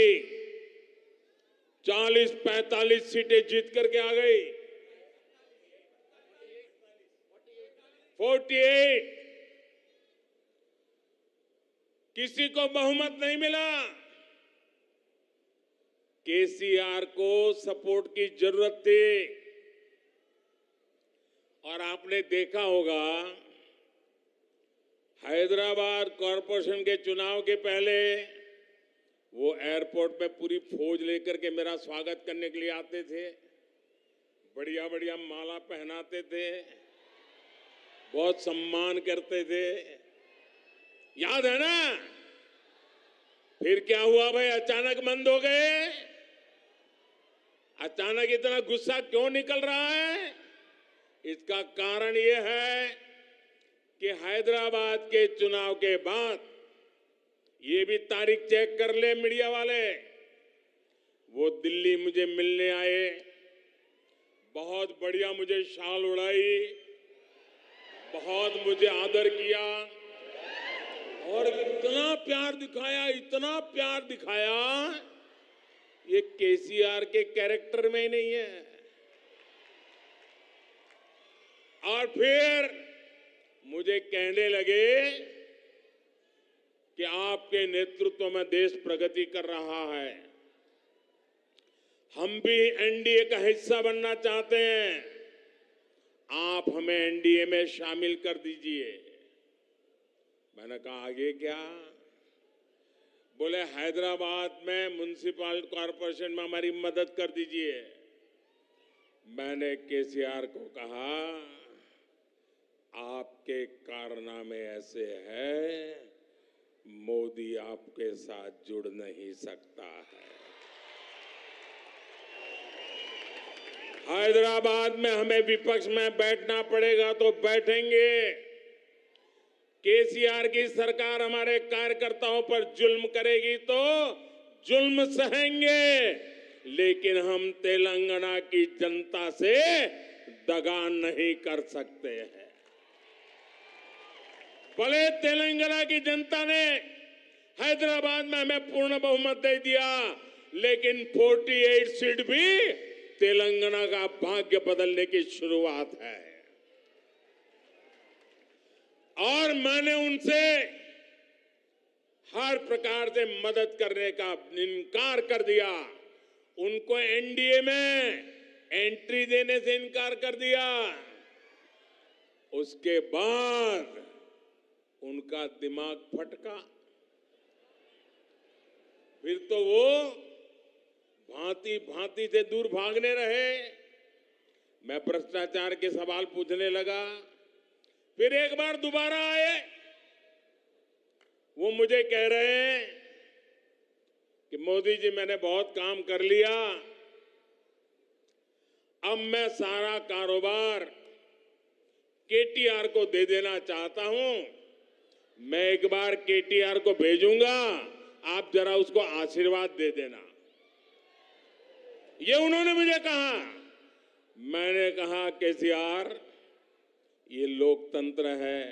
40-45 सीटें जीत करके आ गई। 48 किसी को बहुमत नहीं मिला। केसीआर को सपोर्ट की जरूरत थी। और आपने देखा होगा, हैदराबाद कॉरपोरेशन के चुनाव के पहले वो एयरपोर्ट में पूरी फौज लेकर के मेरा स्वागत करने के लिए आते थे, बढ़िया बढ़िया माला पहनाते थे, बहुत सम्मान करते थे। याद है ना? फिर क्या हुआ भाई? अचानक बंद हो गए। अचानक इतना गुस्सा क्यों निकल रहा है? इसका कारण यह है कि हैदराबाद के चुनाव के बाद, ये भी तारीख चेक कर ले मीडिया वाले, वो दिल्ली मुझे मिलने आए, बहुत बढ़िया मुझे शाल उड़ाई, बहुत मुझे आदर किया, और इतना प्यार दिखाया, ये केसीआर के कैरेक्टर में ही नहीं है। और फिर मुझे कहने लगे कि आपके नेतृत्व में देश प्रगति कर रहा है, हम भी एनडीए का हिस्सा बनना चाहते हैं, आप हमें एनडीए में शामिल कर दीजिए। मैंने कहा आगे क्या? बोले हैदराबाद में म्युनिसिपल कॉरपोरेशन में हमारी मदद कर दीजिए। मैंने केसीआर को कहा आपके कारनामे ऐसे हैं, मोदी आपके साथ जुड़ नहीं सकता है। हैदराबाद में हमें विपक्ष में बैठना पड़ेगा तो बैठेंगे। केसीआर की सरकार हमारे कार्यकर्ताओं पर जुल्म करेगी तो जुल्म सहेंगे, लेकिन हम तेलंगाना की जनता से दगा नहीं कर सकते हैं। भले तेलंगाना की जनता ने हैदराबाद में हमें पूर्ण बहुमत दे दिया, लेकिन 48 सीट भी तेलंगाना का भाग्य बदलने की शुरुआत है। और मैंने उनसे हर प्रकार से मदद करने का इनकार कर दिया। उनको एनडीए में एंट्री देने से इनकार कर दिया। उसके बाद उनका दिमाग फटका, फिर तो वो भांति भांति से दूर भागने रहे। मैं भ्रष्टाचार के सवाल पूछने लगा, फिर एक बार दोबारा आए। वो मुझे कह रहे हैं कि मोदी जी मैंने बहुत काम कर लिया, अब मैं सारा कारोबार केटीआर को दे देना चाहता हूं। मैं एक बार केटीआर को भेजूंगा, आप जरा उसको आशीर्वाद दे देना। ये उन्होंने मुझे कहा। मैंने कहा केसीआर, ये लोकतंत्र है,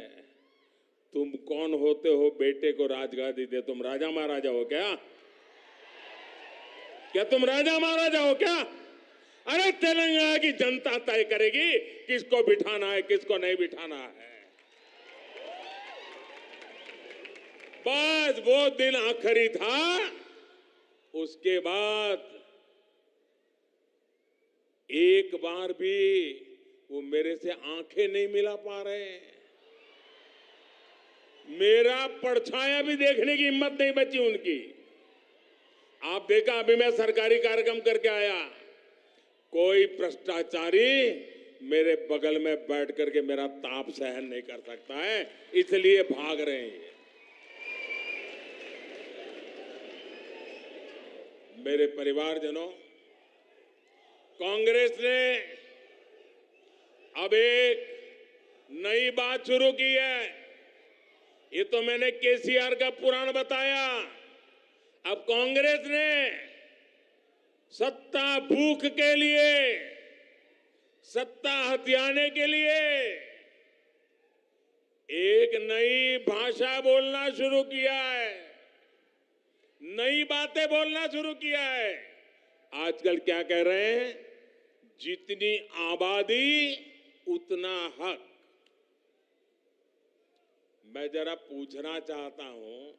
तुम कौन होते हो बेटे को राजगादी दे? तुम राजा महाराजा हो क्या? क्या तुम राजा महाराजा हो क्या? अरे तेलंगाना की जनता तय करेगी किसको बिठाना है, किसको नहीं बिठाना है। बस वो दिन आखिरी था। उसके बाद एक बार भी वो मेरे से आंखें नहीं मिला पा रहे। मेरा परछाया भी देखने की हिम्मत नहीं बची उनकी। आप देखा, अभी मैं सरकारी कार्यक्रम करके आया, कोई भ्रष्टाचारी मेरे बगल में बैठ करके मेरा ताप सहन नहीं कर सकता है, इसलिए भाग रहे हैं। मेरे परिवारजनों, कांग्रेस ने अब एक नई बात शुरू की है। ये तो मैंने केसीआर का पुराण बताया। अब कांग्रेस ने सत्ता भूख के लिए, सत्ता हथियाने के लिए एक नई भाषा बोलना शुरू किया है, नई बातें बोलना शुरू किया है। आजकल क्या कह रहे हैं? जितनी आबादी उतना हक। मैं जरा पूछना चाहता हूं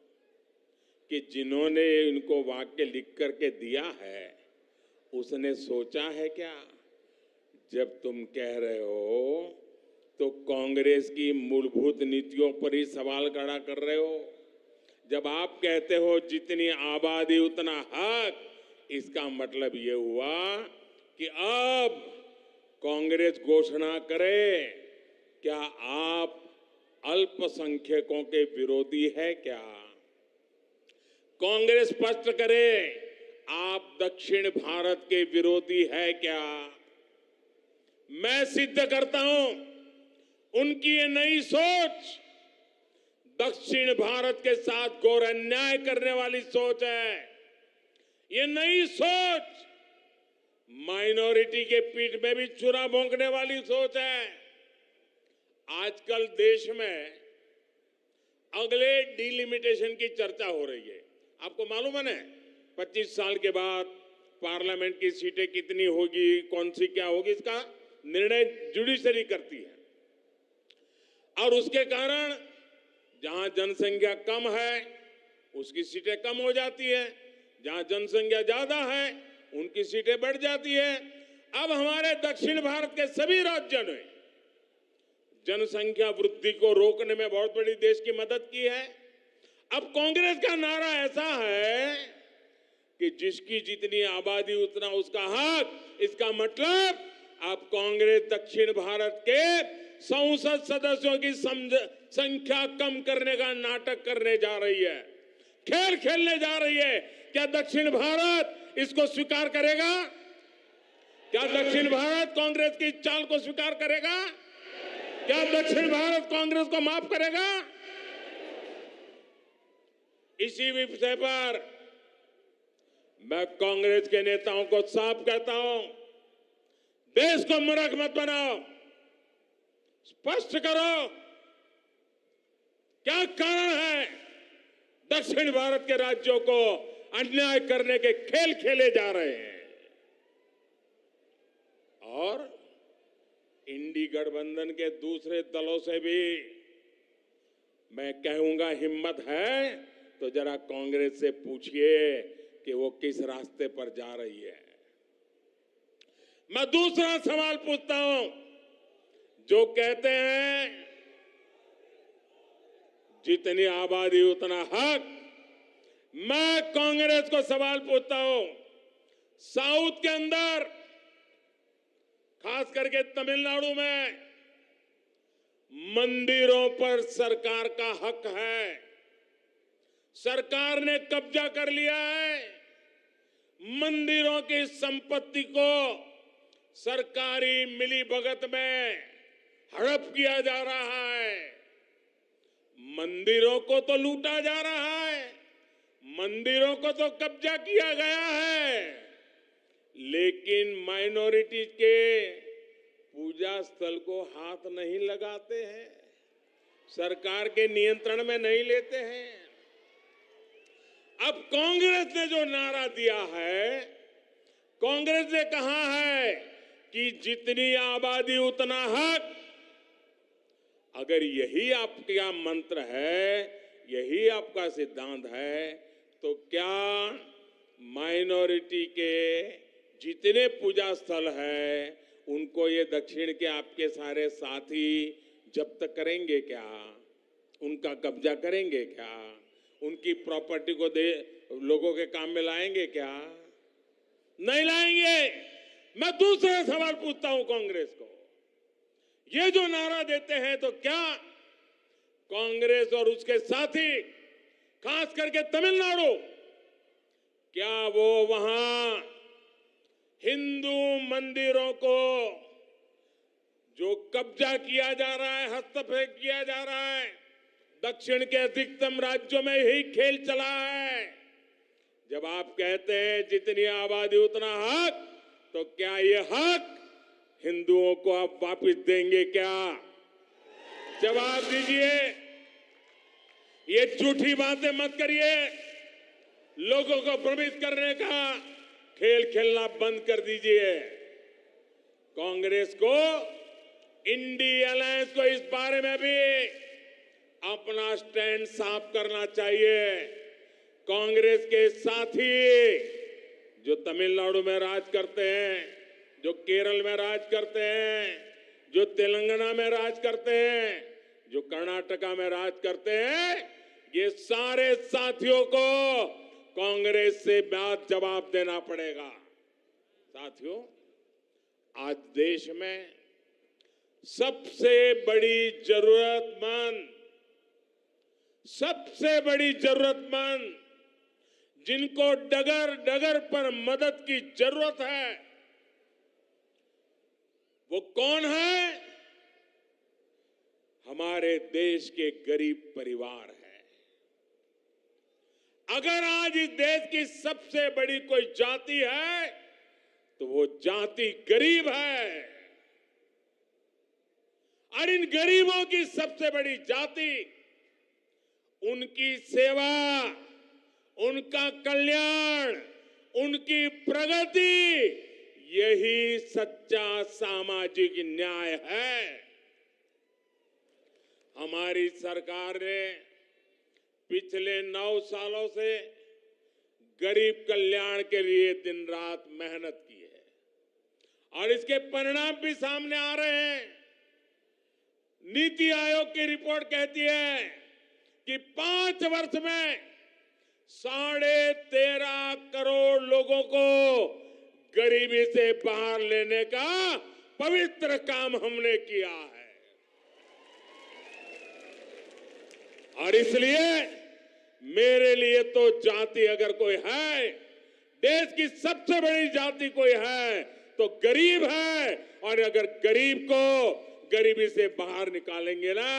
कि जिन्होंने इनको वाक्य लिख करके दिया है, उसने सोचा है क्या? जब तुम कह रहे हो तो कांग्रेस की मूलभूत नीतियों पर ही सवाल खड़ा कर रहे हो। जब आप कहते हो जितनी आबादी उतना हक, इसका मतलब ये हुआ कि अब कांग्रेस घोषणा करे, क्या आप अल्पसंख्यकों के विरोधी है क्या? कांग्रेस स्पष्ट करे, आप दक्षिण भारत के विरोधी है क्या? मैं सिद्ध करता हूं उनकी ये नई सोच दक्षिण भारत के साथ घोर अन्याय करने वाली सोच है। ये नई सोच माइनॉरिटी के पीठ में भी छुरा भोंकने वाली सोच है। आजकल देश में अगले डिलिमिटेशन की चर्चा हो रही है। आपको मालूम है ना, 25 साल के बाद पार्लियामेंट की सीटें कितनी होगी, कौन सी क्या होगी, इसका निर्णय जुडिशरी करती है। और उसके कारण जहां जनसंख्या कम है उसकी सीटें कम हो जाती है, जहां जनसंख्या ज्यादा है उनकी सीटें बढ़ जाती है। अब हमारे दक्षिण भारत के सभी राज्यों ने जनसंख्या वृद्धि को रोकने में बहुत बड़ी देश की मदद की है। अब कांग्रेस का नारा ऐसा है कि जिसकी जितनी आबादी उतना उसका हक। इसका मतलब अब कांग्रेस दक्षिण भारत के संसद सदस्यों की संख्या कम करने का नाटक करने जा रही है, खेल खेलने जा रही है। क्या दक्षिण भारत इसको स्वीकार करेगा? क्या दक्षिण भारत कांग्रेस की चाल को स्वीकार करेगा? क्या दक्षिण भारत कांग्रेस को माफ करेगा? इसी विषय पर मैं कांग्रेस के नेताओं को साफ कहता हूं, देश को मूर्ख मत बनाओ, स्पष्ट करो क्या कारण है दक्षिण भारत के राज्यों को अन्याय करने के खेल खेले जा रहे हैं। और इंडी गठबंधन के दूसरे दलों से भी मैं कहूंगा, हिम्मत है तो जरा कांग्रेस से पूछिए कि वो किस रास्ते पर जा रही है। मैं दूसरा सवाल पूछता हूं, जो कहते हैं जितनी आबादी उतना हक, मैं कांग्रेस को सवाल पूछता हूं, साउथ के अंदर खास करके तमिलनाडु में मंदिरों पर सरकार का हक है, सरकार ने कब्जा कर लिया है। मंदिरों की संपत्ति को सरकारी मिलीभगत में हड़प किया जा रहा है। मंदिरों को तो लूटा जा रहा है, मंदिरों को तो कब्जा किया गया है, लेकिन माइनॉरिटी के पूजा स्थल को हाथ नहीं लगाते हैं, सरकार के नियंत्रण में नहीं लेते हैं। अब कांग्रेस ने जो नारा दिया है, कांग्रेस ने कहा है कि जितनी आबादी उतना हक। अगर यही आपका मंत्र है, यही आपका सिद्धांत है, तो क्या माइनॉरिटी के जितने पूजा स्थल है उनको ये दक्षिण के आपके सारे साथी जब्त करेंगे क्या? उनका कब्जा करेंगे क्या? उनकी प्रॉपर्टी को लोगों के काम में लाएंगे क्या? नहीं लाएंगे। मैं दूसरा सवाल पूछता हूं कांग्रेस को, ये जो नारा देते हैं तो क्या कांग्रेस और उसके साथी खास करके तमिलनाडु, क्या वो वहां हिंदू मंदिरों को जो कब्जा किया जा रहा है, हस्तक्षेप किया जा रहा है, दक्षिण के अधिकतम राज्यों में यही खेल चला है। जब आप कहते हैं जितनी आबादी उतना हक, तो क्या ये हक हिंदुओं को आप वापस देंगे क्या? जवाब दीजिए। ये झूठी बातें मत करिए, लोगों को भ्रमित करने का खेल खेलना बंद कर दीजिए। कांग्रेस को, इंडी अलायंस को इस बारे में भी अपना स्टैंड साफ करना चाहिए। कांग्रेस के साथी जो तमिलनाडु में राज करते हैं, जो केरल में राज करते हैं, जो तेलंगाना में राज करते हैं, जो कर्नाटका में राज करते हैं, ये सारे साथियों को कांग्रेस से बात जवाब देना पड़ेगा। साथियों, आज देश में सबसे बड़ी जरूरतमंद जिनको डगर डगर पर मदद की जरूरत है, वो कौन है? हमारे देश के गरीब परिवार है। अगर आज इस देश की सबसे बड़ी कोई जाति है तो वो जाति गरीब है, और इन गरीबों की सबसे बड़ी जाति उनकी सेवा, उनका कल्याण, उनकी प्रगति, यही सच्चा सामाजिक न्याय है। हमारी सरकार ने पिछले 9 सालों से गरीब कल्याण के लिए दिन रात मेहनत की है और इसके परिणाम भी सामने आ रहे हैं। नीति आयोग की रिपोर्ट कहती है कि 5 वर्ष में 13.5 करोड़ लोगों को गरीबी से बाहर लेने का पवित्र काम हमने किया है। और इसलिए मेरे लिए तो जाति अगर कोई है, देश की सबसे बड़ी जाति कोई है तो गरीब है। और अगर गरीब को गरीबी से बाहर निकालेंगे ना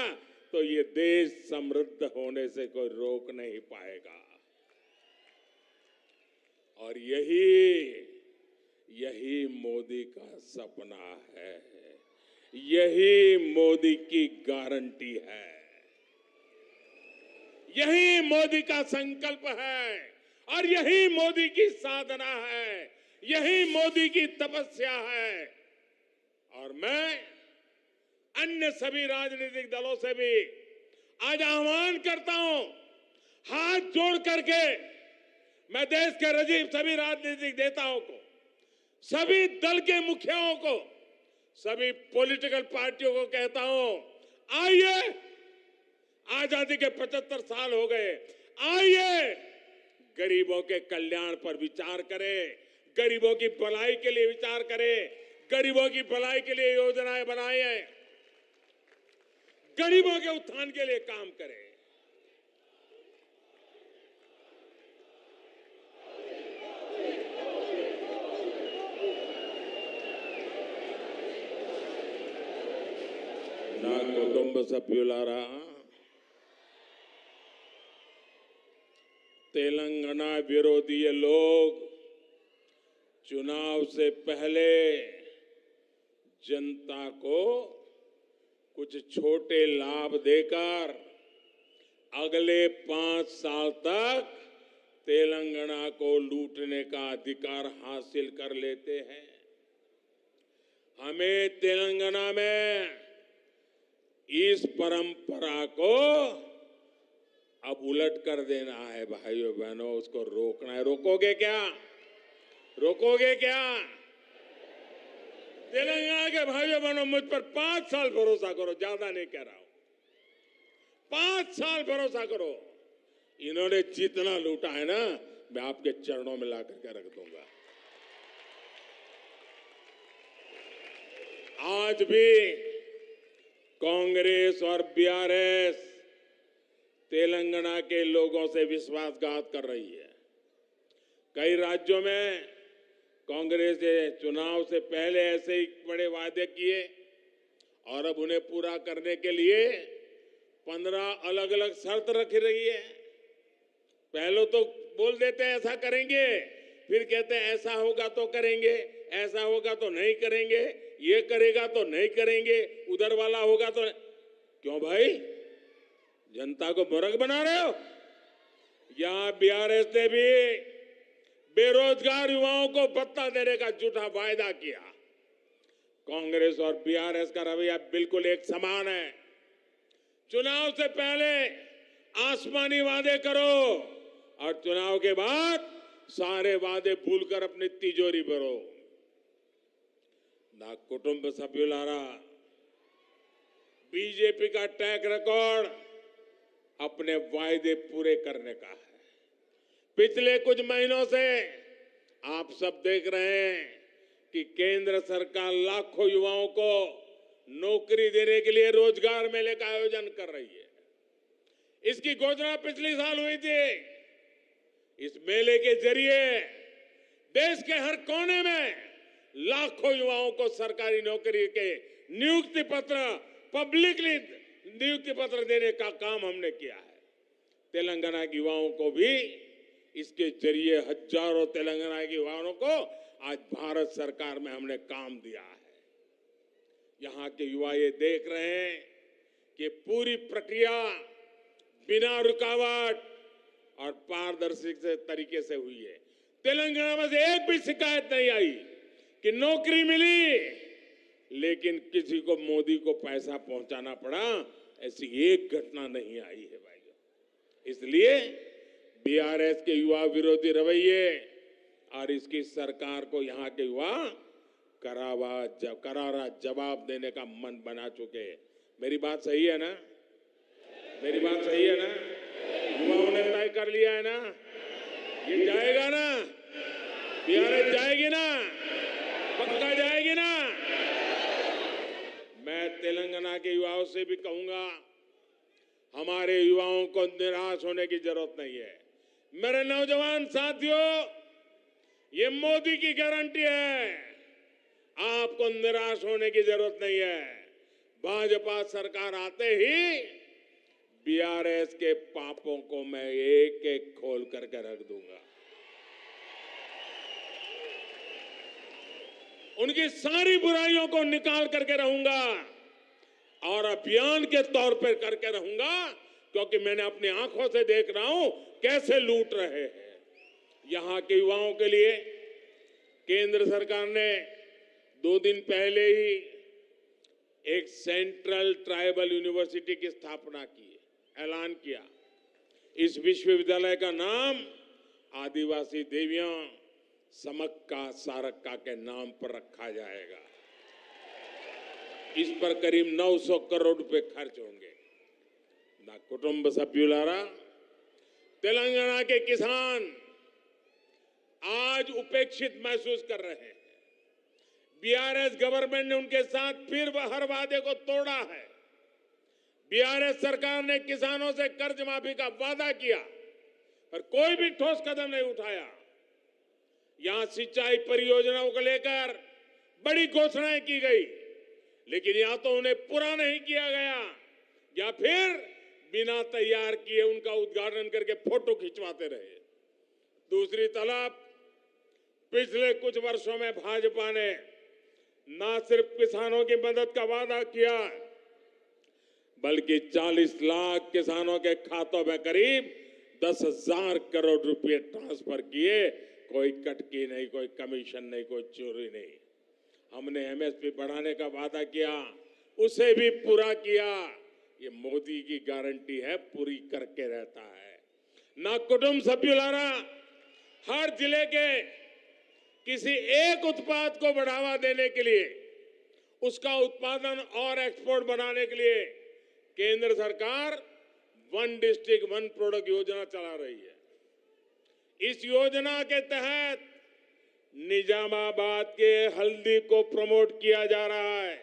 तो ये देश समृद्ध होने से कोई रोक नहीं पाएगा। और यही मोदी का सपना है, यही मोदी की गारंटी है, यही मोदी का संकल्प है और यही मोदी की साधना है, यही मोदी की तपस्या है। और मैं अन्य सभी राजनीतिक दलों से भी आज आह्वान करता हूं, हाथ जोड़ करके मैं देश के सभी राजनीतिक नेताओं को, सभी दल के मुखियाओं को, सभी पॉलिटिकल पार्टियों को कहता हूं, आइए, आजादी के 75 साल हो गए, आइए गरीबों के कल्याण पर विचार करें, गरीबों की भलाई के लिए विचार करें, गरीबों की भलाई के लिए योजनाएं बनाएं, गरीबों के उत्थान के लिए काम करें। నా కుటుంబ సభ్యులారా, तेलंगाना विरोधी ये लोग चुनाव से पहले जनता को कुछ छोटे लाभ देकर अगले 5 साल तक तेलंगाना को लूटने का अधिकार हासिल कर लेते हैं। हमें तेलंगाना में इस परंपरा को अब उलट कर देना है भाइयों बहनों, उसको रोकना है। रोकोगे क्या? रोकोगे क्या? तेलंगाना के भाइयों बहनों, मुझ पर 5 साल भरोसा करो, ज्यादा नहीं कह रहा हूं, 5 साल भरोसा करो। इन्होंने जितना लूटा है ना, मैं आपके चरणों में ला करके रख दूंगा। आज भी कांग्रेस और बीआरएस तेलंगाना के लोगों से विश्वासघात कर रही है। कई राज्यों में कांग्रेस ने चुनाव से पहले ऐसे ही बड़े वादे किए और अब उन्हें पूरा करने के लिए 15 अलग अलग शर्त रख रही है। पहले तो बोल देते हैं ऐसा करेंगे, फिर कहते हैं ऐसा होगा तो करेंगे, ऐसा होगा तो नहीं करेंगे, ये करेगा तो नहीं करेंगे, उधर वाला होगा तो क्यों भाई, जनता को मूर्ख बना रहे हो? यहां बीआरएस ने भी बेरोजगार युवाओं को भत्ता देने का झूठा वायदा किया। कांग्रेस और बीआरएस का रवैया बिल्कुल एक समान है। चुनाव से पहले आसमानी वादे करो और चुनाव के बाद सारे वादे भूलकर अपनी तिजोरी भरो। ना कुटुंब सभ्युलारा, बीजेपी का ट्रैक रिकॉर्ड अपने वायदे पूरे करने का है। पिछले कुछ महीनों से आप सब देख रहे हैं कि केंद्र सरकार लाखों युवाओं को नौकरी देने के लिए रोजगार मेले का आयोजन कर रही है। इसकी घोषणा पिछले साल हुई थी। इस मेले के जरिए देश के हर कोने में लाखों युवाओं को सरकारी नौकरी के नियुक्ति पत्र, पब्लिकली नियुक्ति पत्र देने का काम हमने किया है। तेलंगाना के युवाओं को भी इसके जरिए हजारों तेलंगाना के युवाओं को आज भारत सरकार में हमने काम दिया है। यहाँ के युवा ये देख रहे हैं कि पूरी प्रक्रिया बिना रुकावट और पारदर्शी तरीके से हुई है। तेलंगाना में से एक भी शिकायत नहीं आई कि नौकरी मिली लेकिन किसी को मोदी को पैसा पहुंचाना पड़ा, ऐसी एक घटना नहीं आई है भाइयों। इसलिए बीआरएस के युवा विरोधी रवैये और इसकी सरकार को यहाँ के युवा करारा जवाब देने का मन बना चुके हैं। मेरी बात सही है ना? मेरी बात सही है ना? युवाओं ने तय कर लिया है ना? ये जाएगा ना? बीआरएस जाएगी ना? पक्का जाएगी ना? मैं तेलंगाना के युवाओं से भी कहूंगा, हमारे युवाओं को निराश होने की जरूरत नहीं है। मेरे नौजवान साथियों, ये मोदी की गारंटी है, आपको निराश होने की जरूरत नहीं है। भाजपा सरकार आते ही बीआरएस के पापों को मैं एक एक खोल करके रख दूंगा। उनकी सारी बुराइयों को निकाल करके रहूंगा और अभियान के तौर पर करके रहूंगा, क्योंकि मैंने अपनी आंखों से देख रहा हूं कैसे लूट रहे हैं। यहां के युवाओं के लिए केंद्र सरकार ने 2 दिन पहले ही एक सेंट्रल ट्राइबल यूनिवर्सिटी की स्थापना की, ऐलान किया। इस विश्वविद्यालय का नाम आदिवासी देवियां समक्का सारक्का के नाम पर रखा जाएगा। इस पर करीब 900 करोड़ रुपए खर्च होंगे। ना कुटुंब सभ्युलारा, तेलंगाना के किसान आज उपेक्षित महसूस कर रहे हैं। बीआरएस गवर्नमेंट ने उनके साथ फिर हर वादे को तोड़ा है। बीआरएस सरकार ने किसानों से कर्ज माफी का वादा किया पर कोई भी ठोस कदम नहीं उठाया। यहां सिंचाई परियोजनाओं को लेकर बड़ी घोषणाएं की गई, लेकिन या तो उन्हें पूरा नहीं किया गया या फिर बिना तैयार किए उनका उद्घाटन करके फोटो खिंचवाते रहे। दूसरी तरफ पिछले कुछ वर्षों में भाजपा ने न सिर्फ किसानों की मदद का वादा किया, बल्कि 40 लाख किसानों के खातों में करीब 10,000 करोड़ रुपए ट्रांसफर किए। कोई कटकी नहीं, कोई कमीशन नहीं, कोई चोरी नहीं। हमने एमएसपी बढ़ाने का वादा किया, उसे भी पूरा किया। ये मोदी की गारंटी है, पूरी करके रहता है। ना कुटुंब सभ्युलारा, हर जिले के किसी एक उत्पाद को बढ़ावा देने के लिए, उसका उत्पादन और एक्सपोर्ट बनाने के लिए केंद्र सरकार 1 डिस्ट्रिक्ट 1 प्रोडक्ट योजना चला रही है। इस योजना के तहत निजामाबाद के हल्दी को प्रमोट किया जा रहा है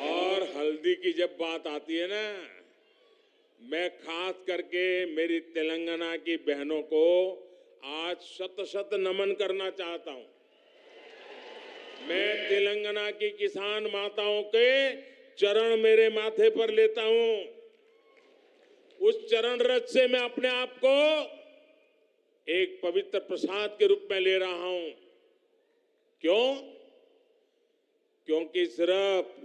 और हल्दी की जब बात आती है ना, मैं खास करके मेरी तेलंगाना की बहनों को आज शत नमन करना चाहता हूं। मैं तेलंगाना की किसान माताओं के चरण मेरे माथे पर लेता हूं। उस चरण रज से मैं अपने आप को एक पवित्र प्रसाद के रूप में ले रहा हूं। क्यों? क्योंकि सिर्फ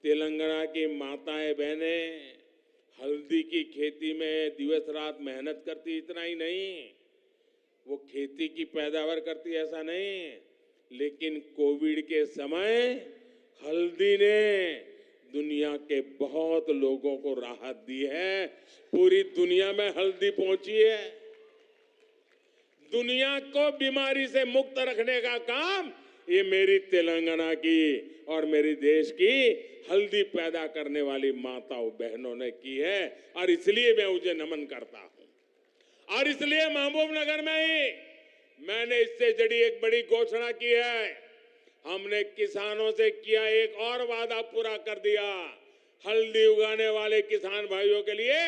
तेलंगाना की माताएं बहनें हल्दी की खेती में दिवस रात मेहनत करती, इतना ही नहीं, वो खेती की पैदावार करती, ऐसा नहीं, लेकिन कोविड के समय हल्दी ने दुनिया के बहुत लोगों को राहत दी है। पूरी दुनिया में हल्दी पहुंची है। दुनिया को बीमारी से मुक्त रखने का काम ये मेरी तेलंगाना की और मेरी देश की हल्दी पैदा करने वाली माताओं बहनों ने की है, और इसलिए मैं उसे नमन करता हूं। और इसलिए महबूबनगर में ही मैंने इससे जुड़ी एक बड़ी घोषणा की है। हमने किसानों से किया एक और वादा पूरा कर दिया। हल्दी उगाने वाले किसान भाइयों के लिए,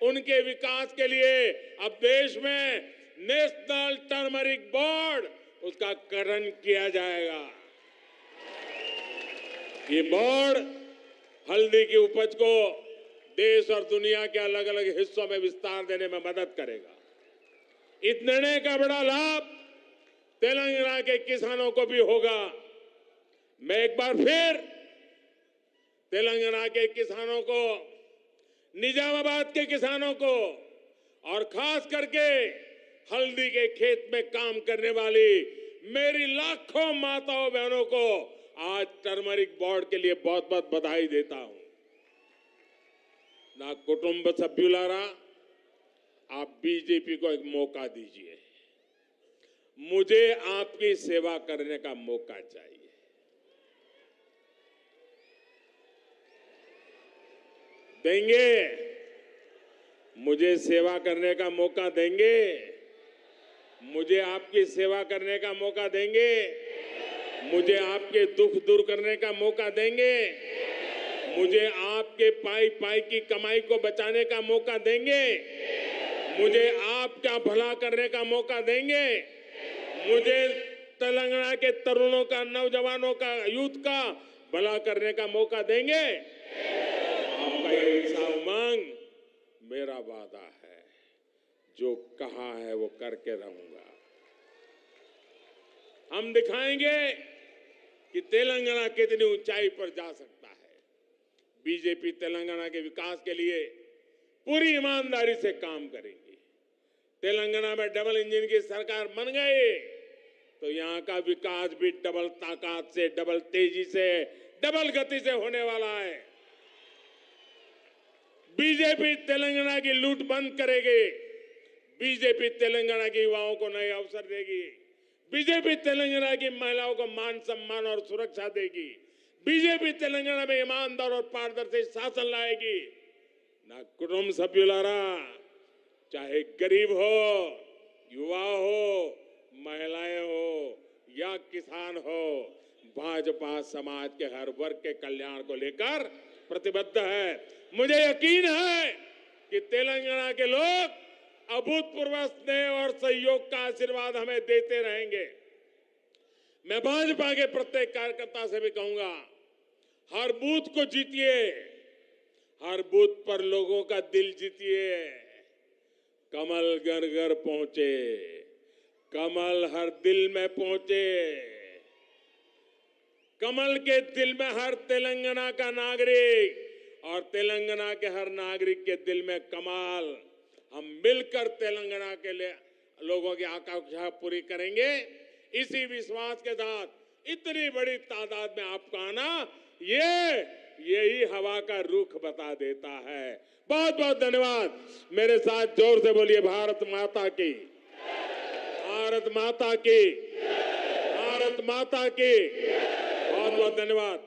उनके विकास के लिए अब देश में नेशनल टर्मरिक बोर्ड, उसका गठन किया जाएगा। ये बोर्ड हल्दी की उपज को देश और दुनिया के अलग अलग हिस्सों में विस्तार देने में मदद करेगा। इस निर्णय का बड़ा लाभ तेलंगाना के किसानों को भी होगा। मैं एक बार फिर तेलंगाना के किसानों को, निजामाबाद के किसानों को और खास करके हल्दी के खेत में काम करने वाली मेरी लाखों माताओं बहनों को आज टर्मरिक बोर्ड के लिए बहुत बहुत बधाई देता हूं। ना कुटुंब सभ्युलारा, आप बीजेपी को एक मौका दीजिए। मुझे आपकी सेवा करने का मौका चाहिए। देंगे? मुझे सेवा करने का मौका देंगे? मुझे आपकी सेवा करने का मौका देंगे? मुझे आपके दुख दूर करने का मौका देंगे? मुझे आपके पाई पाई की कमाई को बचाने का मौका देंगे? मुझे आपका भला करने का मौका देंगे? मुझे तेलंगाना के तरुणों का, नौजवानों का, यूथ का भला करने का मौका देंगे? आपका ये ऐसा उमंग मेरा वादा है, जो कहा है वो करके रहूंगा। हम दिखाएंगे कि तेलंगाना कितनी ऊंचाई पर जा सकता है। बीजेपी तेलंगाना के विकास के लिए पूरी ईमानदारी से काम करेगी। तेलंगाना में डबल इंजन की सरकार बन गई तो यहां का विकास भी डबल ताकत से, डबल तेजी से, डबल गति से होने वाला है। बीजेपी तेलंगाना की लूट बंद करेगी। बीजेपी तेलंगाना के युवाओं को नए अवसर देगी। बीजेपी तेलंगाना की महिलाओं को मान सम्मान और सुरक्षा देगी। बीजेपी तेलंगाना में ईमानदार और पारदर्शी शासन लाएगी। ना कुटुंब सभ्युलारा, चाहे गरीब हो, युवा हो, महिलाएं हो या किसान हो, भाजपा समाज के हर वर्ग के कल्याण को लेकर प्रतिबद्ध है। मुझे यकीन है कि तेलंगाना के लोग अभूतपूर्व स्नेह और सहयोग का आशीर्वाद हमें देते रहेंगे। मैं भाजपा के प्रत्येक कार्यकर्ता से भी कहूंगा, हर बूथ को जीतिए, हर बूथ पर लोगों का दिल जीतिए। कमल घर घर पहुंचे, कमल हर दिल में पहुंचे। कमल के दिल में हर तेलंगाना का नागरिक और तेलंगाना के हर नागरिक के दिल में कमाल। हम मिलकर तेलंगाना के लिए लोगों की आकांक्षा पूरी करेंगे। इसी विश्वास के साथ इतनी बड़ी तादाद में आपका आना, यही हवा का रुख बता देता है। बहुत बहुत धन्यवाद। मेरे साथ जोर से बोलिए, भारत माता की, भारत माता की, भारत माता की। बहुत बहुत धन्यवाद।